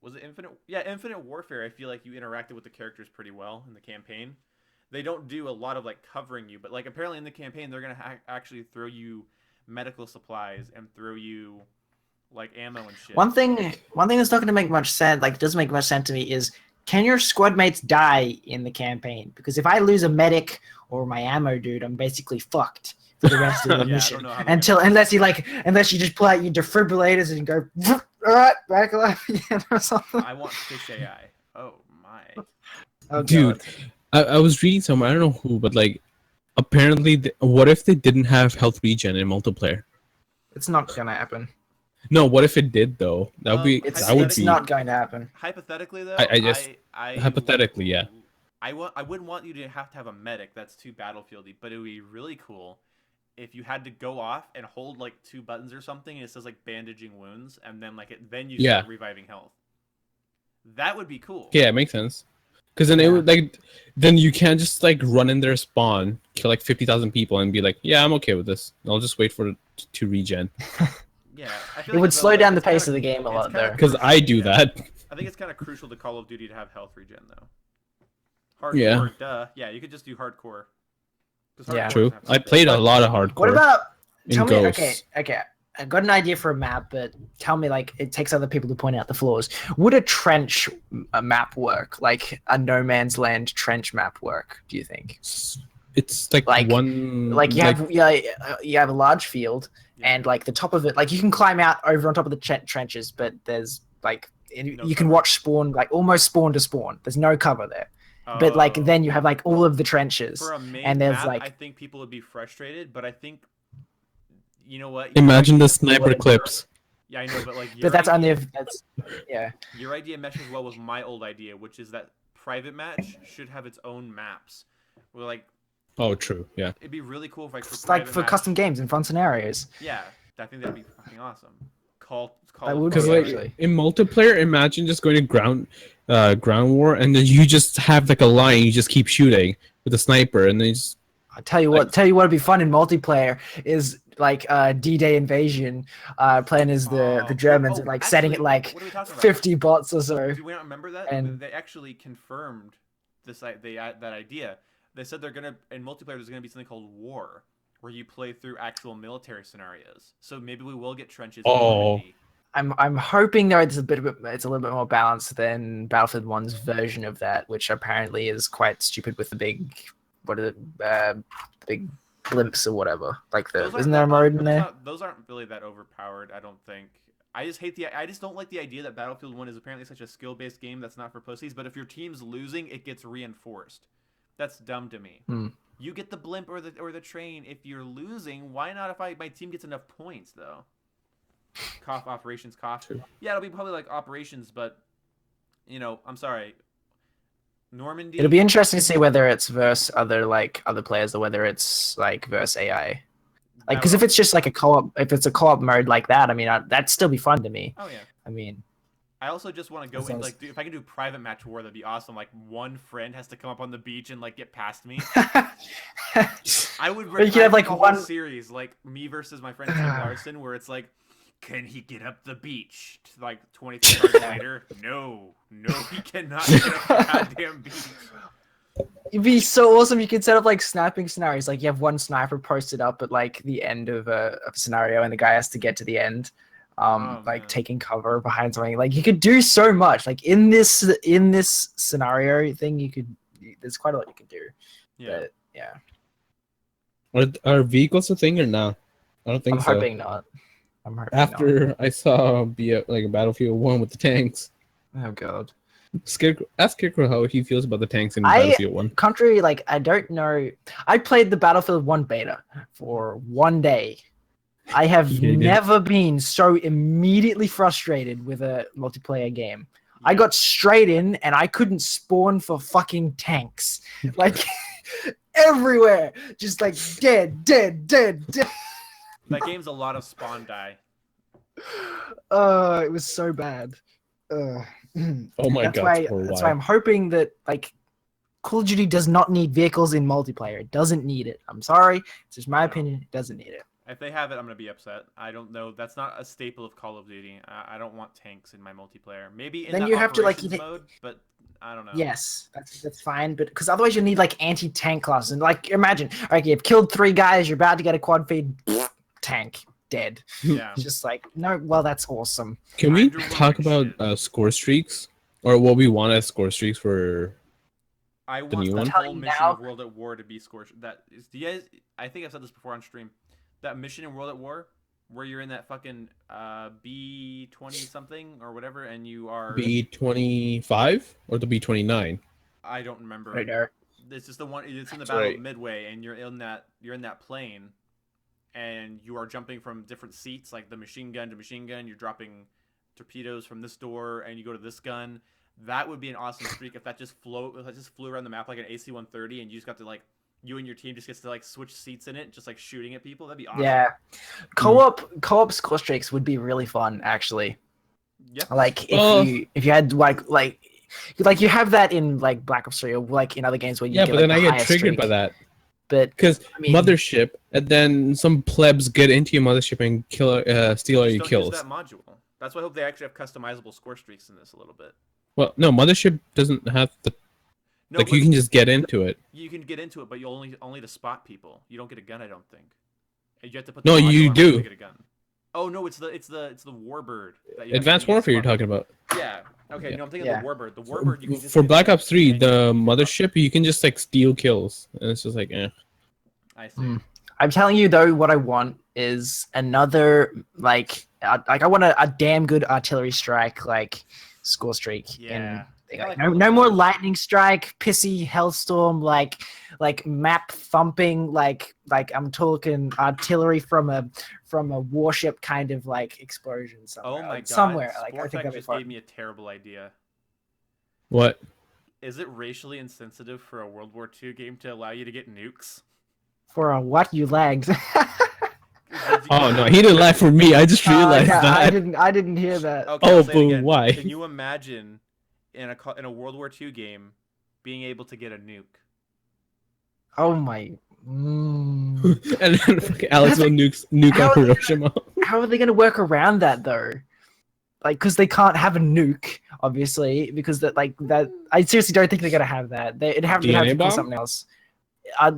was it Infinite? Yeah, Infinite Warfare. I feel like you interacted with the characters pretty well in the campaign. They don't do a lot of like covering you, but like apparently in the campaign they're gonna actually throw you medical supplies and throw you like ammo and shit. One thing that's not going to make much sense, like doesn't make much sense to me, is can your squad mates die in the campaign? Because if I lose a medic or my ammo dude, I'm basically fucked for the rest of the Yeah, I mission. don't know how Unless you just pull out your defibrillators and go, all right, back alive again or something. I want fish AI. Oh my. Oh, Dude, God. I was reading somewhere, I don't know who, but like, apparently, what if they didn't have health regen in multiplayer? It's not going to happen. No, what if it did though? That would be. It's That would it's be. not going to happen. Hypothetically though, I hypothetically, yeah. I wouldn't want you to have a medic. That's too battlefieldy. But it would be really cool if you had to go off and hold like 2 buttons or something, and it says like bandaging wounds, and then then you start reviving health. That would be cool. Yeah, it makes sense. Because then it would then you can't just like run in their spawn, kill like 50,000 people, and be like, yeah, I'm okay with this. I'll just wait for it to regen. Yeah, I feel It like would it's slow down the it's kinda- pace of the game a it's lot kinda there. Because I do that. I think it's kind of crucial to Call of Duty to have health regen though. Hardcore, Yeah. duh. Yeah, you could just do hardcore. 'Cause Yeah. hardcore True. doesn't have I to- played a lot of hardcore. What about in tell me? Ghosts. Okay. I got an idea for a map, but tell me, like, it takes other people to point out the flaws. Would a trench map work? Like a No Man's Land trench map work? Do you think? It's like one. Like you have a large field, and like the top of it, like you can climb out over on top of the trenches, but there's like you can watch spawn, like almost spawn to spawn. There's no cover there. But like Oh. then you have like all of the trenches, For a main and there's map, like I think people would be frustrated, but I think, you know what? Imagine the sniper clips. Yeah, I know, but like, but that's only if that's yeah. your idea meshes well with my old idea, which is that private match should have its own maps. Where like, Oh, true. Yeah. it'd be really cool if like It's like for custom games and fun scenarios. Yeah, I think that'd be fucking awesome. Call. That would Because be, like actually. in multiplayer, imagine just going to ground war, and then you just have like a line, you just keep shooting with a sniper, and then you just I'll tell you what'd be fun in multiplayer is like D-Day invasion, playing as the Germans and like setting it actually, like what are we talking about? 50 bots or so. Do we not remember that? And- They actually confirmed that idea. They said they're gonna in multiplayer. There's gonna be something called war, where you play through actual military scenarios. So maybe we will get trenches. in Oh. Normandy. I'm hoping though it's a little bit more balanced than Battlefield 1's version of that, which apparently is quite stupid with the big big blimps or whatever. Like isn't there a mode in there? Those aren't really that overpowered, I don't think. I just don't like the idea that Battlefield 1 is apparently such a skill-based game that's not for pussies, but if your team's losing, it gets reinforced. That's dumb to me. You get the blimp or the train. If you're losing, why not if my team gets enough points though? Cough operations cough. True. Yeah, it'll be probably like operations, but I'm sorry. Normandy. It'll be interesting to see whether it's versus other players or whether it's like versus AI. Like, because if it's just like if it's a co-op mode like that, I mean, that'd still be fun to me. Oh yeah. I mean, I also just want to go in like, dude, if I can do private match war, that'd be awesome. Like one friend has to come up on the beach and like get past me. I would. Or you could have like a one whole series, like me versus my friend Tim Larson, where it's like, can he get up the beach? Like 23 hours later, no, he cannot get up the goddamn beach. It'd be so awesome. You could set up like sniping scenarios. Like you have one sniper posted up at like the end of a scenario, and the guy has to get to the end, taking cover behind something. Like you could do so much. Like in this scenario thing, there's quite a lot you could do. Yeah. But, yeah. Are vehicles a thing or not? I don't think I'm so. hoping not. After I saw a Battlefield 1 with the tanks. Oh god. Ask Scarecrow how he feels about the tanks in Battlefield 1. Contrary, like I don't know. I played the Battlefield 1 beta for one day. I have never been so immediately frustrated with a multiplayer game. I got straight in and I couldn't spawn for fucking tanks. Like everywhere. Just like dead. That game's a lot of spawn die. It was so bad. Oh my god. That's why I'm hoping that like Call of Duty does not need vehicles in multiplayer. It doesn't need it. I'm sorry. It's just my opinion. It doesn't need it. If they have it, I'm gonna be upset. I don't know. That's not a staple of Call of Duty. I don't want tanks in my multiplaire. Maybe in Then that you have to like operations mode, but I don't know. Yes, that's fine, but because otherwise you need like anti-tank classes. And like imagine, okay, you've killed 3 guys, you're about to get a quad feed, tank dead. Yeah. It's just like no, well that's awesome. Can we Hydra talk woman about shit. score streaks or what we want as score streaks for? I new want the one? whole mission Now- of World at War to be scorched. That is, do you guys? I think I've said this before on stream. That mission in World at War, where you're in that fucking B-20 something or whatever, and you are B-25 or the B-29? I don't remember. Right there. It's just the one. It's in the That's Battle right. of Midway, and you're in that plane, and you are jumping from different seats, like the machine gun to machine gun. You're dropping torpedoes from this door, and you go to this gun. That would be an awesome streak if that just flew around the map like an AC-130, and you just got to like you and your team just gets to like switch seats in it, just like shooting at people. That'd be awesome. Yeah, co-op score streaks would be really fun actually. Yeah. Like if you had like you have that in like Black Ops 3 or like in other games where you Yeah, get, but like, then I the get highest triggered streak. by that But because I mean- mothership, and then some plebs get into your mothership and steal all Just your don't kills. use that module. That's why I hope they actually have customizable score streaks in this a little bit. Well, no, mothership doesn't have the No, like but you can just get into it. you can get into it, but you only to spot people. You don't get a gun, I don't think. And you have to put. No, the module you on do. to get a gun. Oh no, it's the Warbird. That you Advanced actually Warfare you're spot. talking about. Yeah. Okay. Yeah. No, I'm thinking Yeah. of the Warbird. The Warbird you can just For get Black in Ops 3, and the you can mothership, you can just like steal kills, and it's just like, eh. I see. Mm. I'm telling you though, what I want is another like I want a damn good artillery strike like score streak. Yeah. Like, I like no more those. lightning strike, pissy hellstorm, like map thumping, like I'm talking artillery from a warship kind of like explosion somewhere. Oh my god. somewhere. Like I think Sportech that'd be just fun. gave me a terrible idea. What? Is it racially insensitive for a World War II game to allow you to get nukes? For a what you lagged. Oh no, he didn't laugh for me. I just realized yeah, that. I didn't hear that. Okay, Oh, I'll say it boo, again. why? Can you imagine in a World War II game being able to get a nuke? Oh my. And then fucking Alex will nuke How- out Hiroshima. How are they going to work around that though? Like, because they can't have a nuke, obviously, because that I seriously don't think they're going to have that. It'd have to DNA be bomb? something else.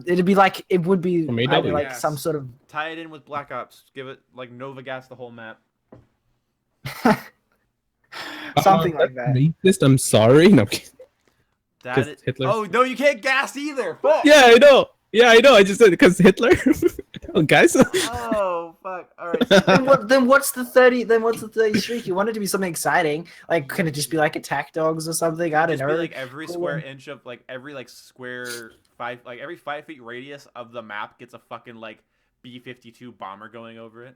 it'd be like it would be From AW. either like Yes. some sort of Tie it in with Black Ops. Give it like Nova Gas the whole map. something like that. Racist. I'm sorry. No. I'm kidding. That 'Cause is... Hitler- Oh no, you can't gas either. Fuck. Yeah, I know. Yeah, I know. I just said because Hitler. Oh, guys. Oh fuck. All right. Then what's the 30? Then what's the 30 streak? You want it to be something exciting. Like, can it just be like attack dogs or something? I don't Just know. be like every Cool square one. inch of like every like square five, like every 5 feet radius of the map gets a fucking like B-52 bomber going over it.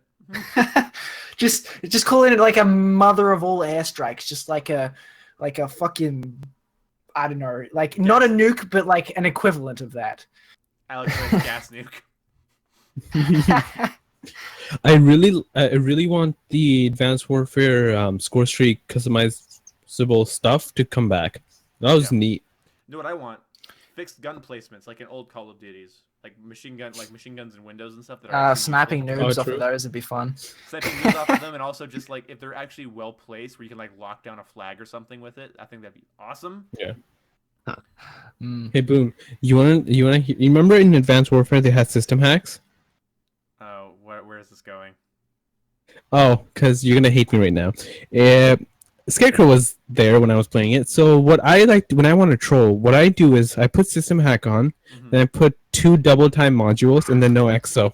just calling it like a mother of all airstrikes, just like a fucking, I don't know, like not a nuke, but like an equivalent of that. Alex Jones gas nuke. I really want the Advanced Warfare score streak customizable stuff to come back. That was neat. You know what I want? Fixed gun placements like in old Call of Duties, like machine guns and windows and stuff. That are actually Snapping useful. noobs off true. of those would be fun. Sniping noobs off of them, and also just like if they're actually well placed, where you can like lock down a flag or something with it. I think that'd be awesome. Mm. Hey, Boom. You remember in Advanced Warfare they had system hacks? Oh, where is this going? Oh, because you're gonna hate me right now. Scarecrow was there when I was playing it. So what I like when I want to troll, what I do is I put system hack on, then I put 2 double time modules, and then no EXO,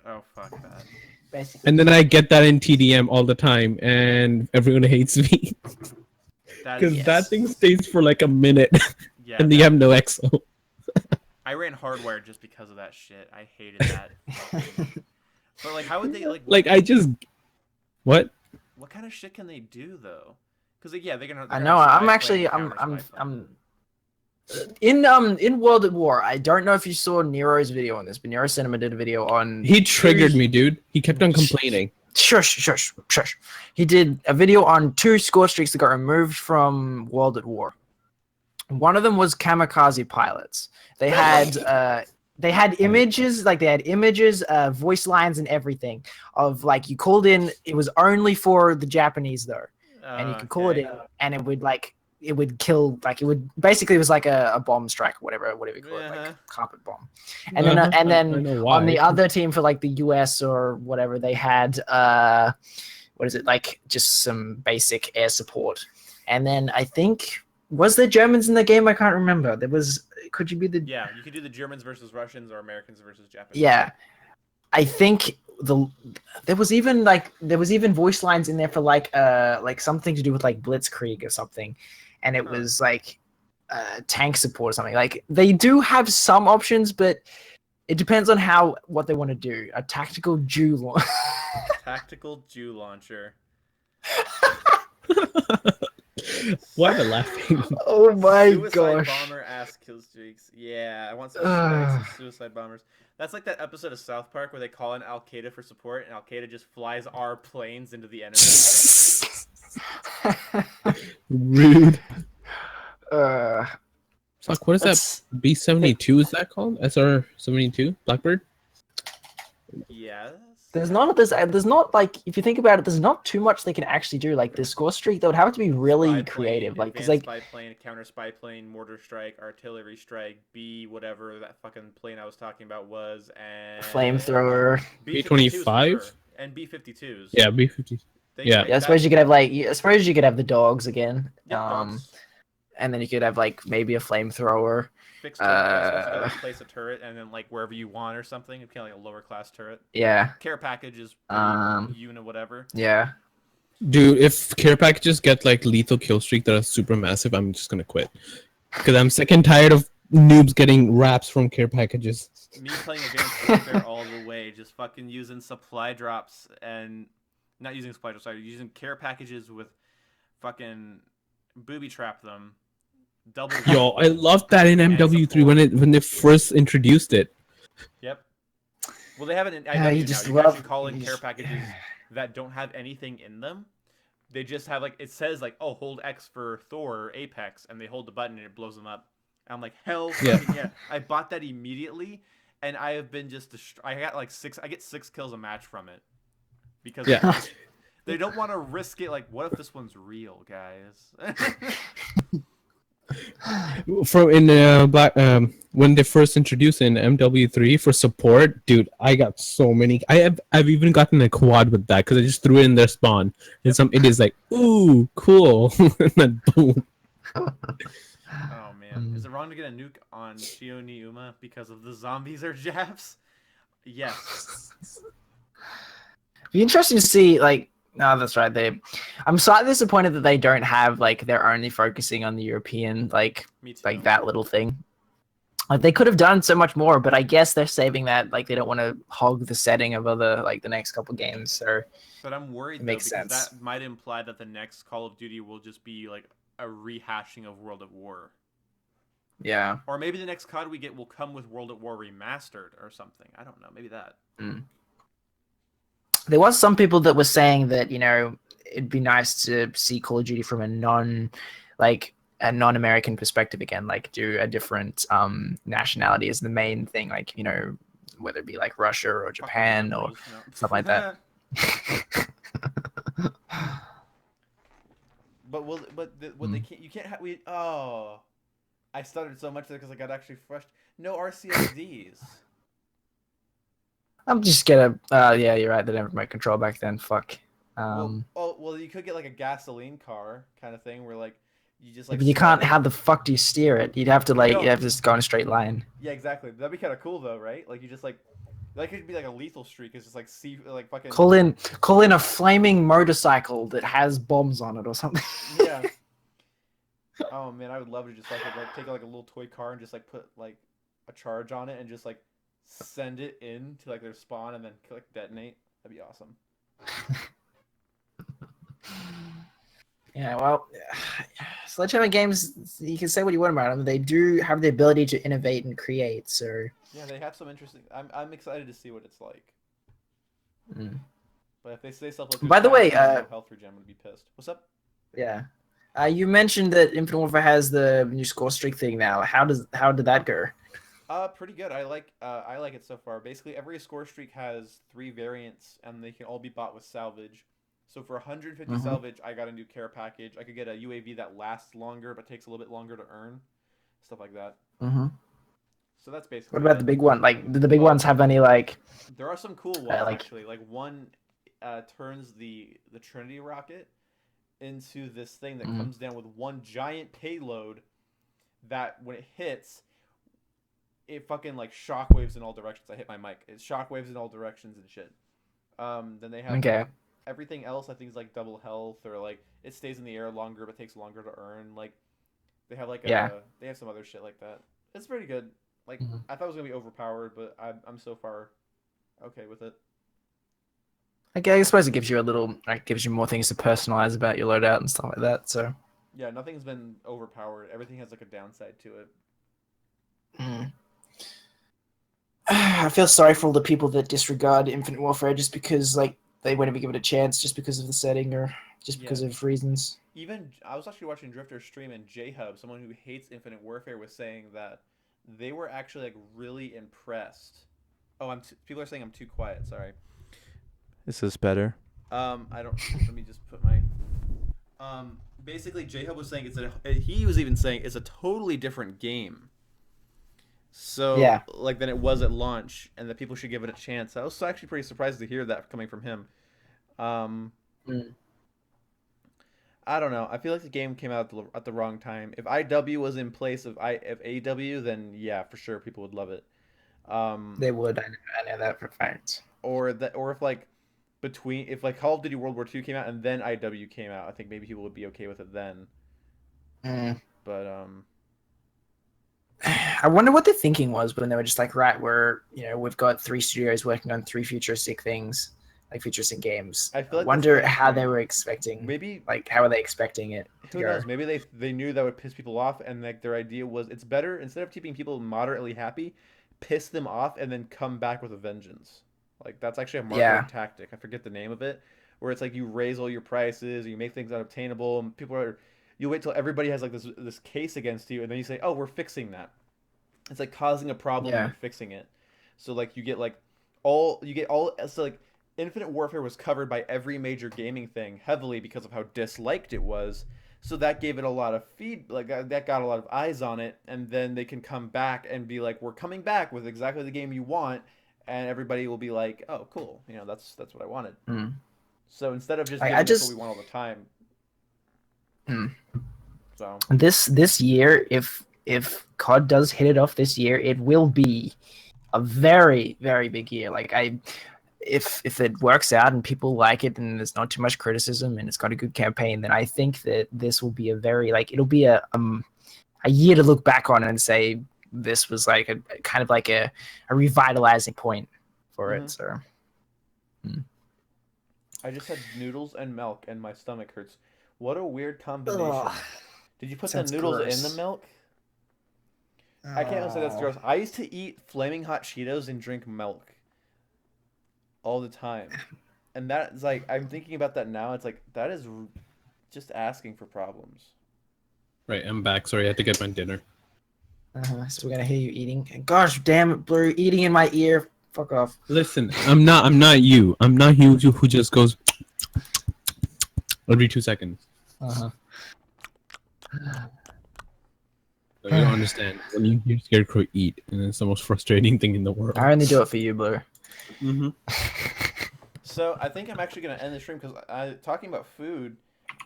Oh fuck that. Basically. and then I get that in TDM all the time, and everyone hates me That because is, that thing stays for like a minute, yeah. and you have no EXO. I ran hardware just because of that shit. I hated that. But like, how would they like? Like I just what? What kind of shit can they do though? Because like, yeah, they're gonna. I know. I'm in World at War. I don't know if you saw Nero's video on this, but Nero Cinema did a video on. He triggered me, dude. He kept on complaining. Shush. He did a video on 2 score streaks that got removed from World at War. One of them was kamikaze pilots. They had images, voice lines and everything of like you called in. It was only for the Japanese though, and you could call it in, and it would kill, like it would basically, it was like a bomb strike or whatever you call it, like carpet bomb. And then I know why. on the other team for like the US or whatever, they had what is it, like just some basic air support. And then I think, was there Germans in the game? I can't remember. Could you be the Yeah, you could do the Germans versus Russians or Americans versus Japanese. Yeah, I think there was even voice lines in there for like something to do with like Blitzkrieg or something, and it was like tank support or something. Like they do have some options, but it depends on what they want to do. A tactical Jew launcher. Tactical Jew launcher. Why am I laughing? Oh my Suicide gosh. bomber ass kill streaks. Yeah, I want some suicide bombers. That's like that episode of South Park where they call in Al Qaeda for support, and Al Qaeda just flies our planes into the enemy. Rude. Fuck, what is That's- that? B-72 is that called? SR-72? Blackbird? Yes. There's not like, if you think about it, there's not too much they can actually do. Like this score streak, they would have to be really Spy plane, creative. Like, because advanced like spy plane, counter spy plane, mortar strike, artillery strike, B whatever that fucking plane I was talking about was, and flamethrower. B-25? and B-52s. Yeah, B-50. They- yeah. Yeah, I suppose you could have the dogs again. Yep, dogs. And then you could have like maybe a flamethrower. Fixed turret, so you gotta place a turret and then like wherever you want or something. It's kind of like a lower class turret. Yeah. Care packages, unit whatever. Yeah. Dude, if care packages get like lethal kill streak that are super massive, I'm just gonna quit. Because I'm sick and tired of noobs getting wraps from care packages. Me playing Advanced Warfare all the way, just fucking using supply drops and not using supply drops, sorry, using care packages with fucking booby trap them. Double. Yo, I loved that in MW3 when they first introduced it. Yep. Well, they have it in Yeah, IW you now. just You can actually love- call in you care just- packages that don't have anything in them. They just have like, it says like, oh, hold X for Thor or Apex, and they hold the button and it blows them up. I'm like, hell Yeah. fucking yeah. I bought that immediately, and I have been just I got like I get 6 kills a match from it because Yeah. they don't want to risk it. Like, what if this one's real, guys? From in black when they first introduced in MW3 for support, dude, I got so many. I've even gotten a quad with that because I just threw it in their spawn, and some it is like, ooh, cool, and then boom. Oh man, is it wrong to get a nuke on Shio ni Uma because of the zombies or jabs? Yes. Be interesting to see, like, no, that's right. I'm slightly disappointed that they don't have like they're only focusing on the European, like Me too. that little thing. Like they could have done so much more, but I guess they're saving that. Like they don't want to hog the setting of other like the next couple games. So, But I'm worried though makes because sense. that might imply that the next Call of Duty will just be like a rehashing of World at War. yeah. Or maybe the next COD we get will come with World at War remastered or something. I don't know. Maybe that. There was some people that were saying that, you know, it'd be nice to see Call of Duty from a non-American perspective again, like do a different nationality as the main thing, like, you know, whether it be like Russia or Japan or stuff like that. But they can't. You can't have we. Oh, I stuttered so much there because I got actually fresh. No RCXDs. I'm just gonna. Yeah, you're right. They didn't have remote control back then. Fuck. Well, you could get like a gasoline car kind of thing where like you just like. But you can't. slide it. How the fuck do you steer it? You'd have to like. No. You'd have to just go in a straight line. Yeah, exactly. That'd be kind of cool though, right? Like you just like. That could be like a lethal streak. It's just like see like fucking. Call in a flaming motorcycle that has bombs on it or something. Yeah. Oh man, I would love to just like take like a little toy car and just like put like a charge on it and just like send it in to like their spawn and then click detonate. That'd be awesome. Yeah, well, Sledgehammer Games, you can say what you want about them. They do have the ability to innovate and create, so... Yeah, they have some interesting... I'm excited to see what it's like. But if they say stuff like... By the way, health regen, I'm going to be pissed. What's up? Yeah. You mentioned that Infinite Warfare has the new score streak thing now. How did that go? Pretty good. I like it so far. Basically, every score streak has 3 variants, and they can all be bought with salvage. So for 150 salvage, I got a new care package. I could get a UAV that lasts longer but takes a little bit longer to earn, stuff like that. So that's basically. What about the big one? Like, do the big ones have any like? There are some cool ones actually. Like one turns the Trinity rocket into this thing that comes down with one giant payload. That when it hits, it fucking like shockwaves in all directions. I hit my mic. It shockwaves in all directions and shit. Then they have everything else. I think is like double health or like it stays in the air longer but takes longer to earn. Like they have like they have some other shit like that. It's pretty good. Like I thought it was gonna be overpowered, but I'm so far okay with it. Okay, I suppose it gives you gives you more things to personalize about your loadout and stuff like that. So yeah, nothing's been overpowered. Everything has like a downside to it. I feel sorry for all the people that disregard Infinite Warfare just because like they won't even give it a chance just because of the setting or just because of reasons. Even I was actually watching Drifter's stream and J-Hub, someone who hates Infinite Warfare, was saying that they were actually like really impressed. Oh, people are saying I'm too quiet. Sorry. Is this better? I don't. Let me just put my. Basically, J-Hub was saying he was even saying it's a totally different game. So like than it was at launch, and that people should give it a chance. I was actually pretty surprised to hear that coming from him. I don't know. I feel like the game came out at the wrong time. If IW was in place of AW, then yeah, for sure people would love it. They would. I know that for a fact. Or if like if like Call of Duty World War II came out and then IW came out, I think maybe people would be okay with it then. But I wonder what the thinking was when they were just like, right, we've got 3 studios working on 3 futuristic things, like futuristic games. I feel like wonder how they were expecting. Maybe like how are they expecting it? Who knows? Maybe they knew that would piss people off, and like their idea was it's better instead of keeping people moderately happy, piss them off and then come back with a vengeance. Like that's actually a marketing tactic. I forget the name of it, where it's like you raise all your prices, you make things unobtainable, and you wait till everybody has like this case against you, and then you say, "Oh, we're fixing that." It's like causing a problem and fixing it. So like you get all so like Infinite Warfare was covered by every major gaming thing heavily because of how disliked it was. So that gave it a lot of that got a lot of eyes on it, and then they can come back and be like, we're coming back with exactly the game you want, and everybody will be like, oh, cool, that's what I wanted. Mm. So instead of just I giving us just- what we want all the time. Mm. So This year, if COD does hit it off this year, it will be a very, very big year. Like if it works out and people like it and there's not too much criticism and it's got a good campaign, then I think that this will be a very it'll be a year to look back on and say this was like a kind of like a revitalizing point for Mhm. it. So I just had noodles and milk, and my stomach hurts. What a weird combination. Ugh. Did you put the Sounds noodles in gross. the milk? I can't even say that's gross. I used to eat flaming hot Cheetos and drink milk all the time. And that's like, I'm thinking about that now. It's like, that is just asking for problems. Right, I'm back. Sorry, I had to get my dinner. So we're gonna hear you eating. Gosh damn it, Blue, eating in my ear. Fuck off. Listen, I'm not you. I'm not you who just goes every 2 seconds. Uh-huh. So you don't understand when you hear Scarecrow eat, and it's the most frustrating thing in the world. I only do it for you, Blue. Mm-hmm. So I think I'm actually going to end the stream because talking about food,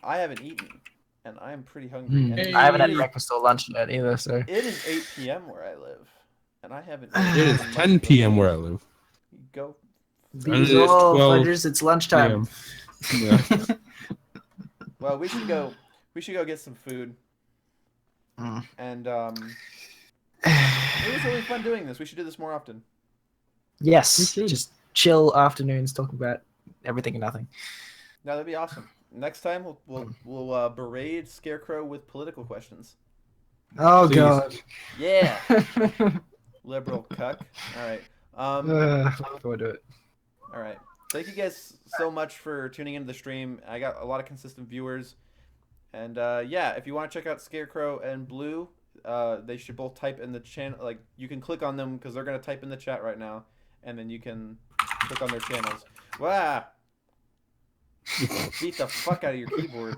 I haven't eaten. And I am pretty hungry. And I haven't had Hey. breakfast or lunch yet either, so. It is 8 p.m. where I live. And I haven't It is 10 p.m. where I live. Go. And it These is all 12 fudgers, it's lunchtime. Yeah. Well, we should go get some food. Mm. And it was really fun doing this. We should do this more often. Yes, We should. just chill afternoons talking about everything and nothing. No, that'd be awesome. Next time we'll berate Scarecrow with political questions. Oh Please. god. Yeah, liberal cuck. All right. Looking forward to it. All right. Thank you guys so much for tuning into the stream. I got a lot of consistent viewers. And yeah, if you want to check out Scarecrow and Blue, they should both type in the channel. Like, you can click on them because they're going to type in the chat right now. And then you can click on their channels. Wow. Beat the fuck out of your keyboard.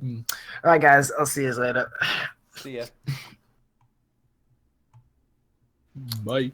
All right, guys. I'll see you later. See ya. Bye.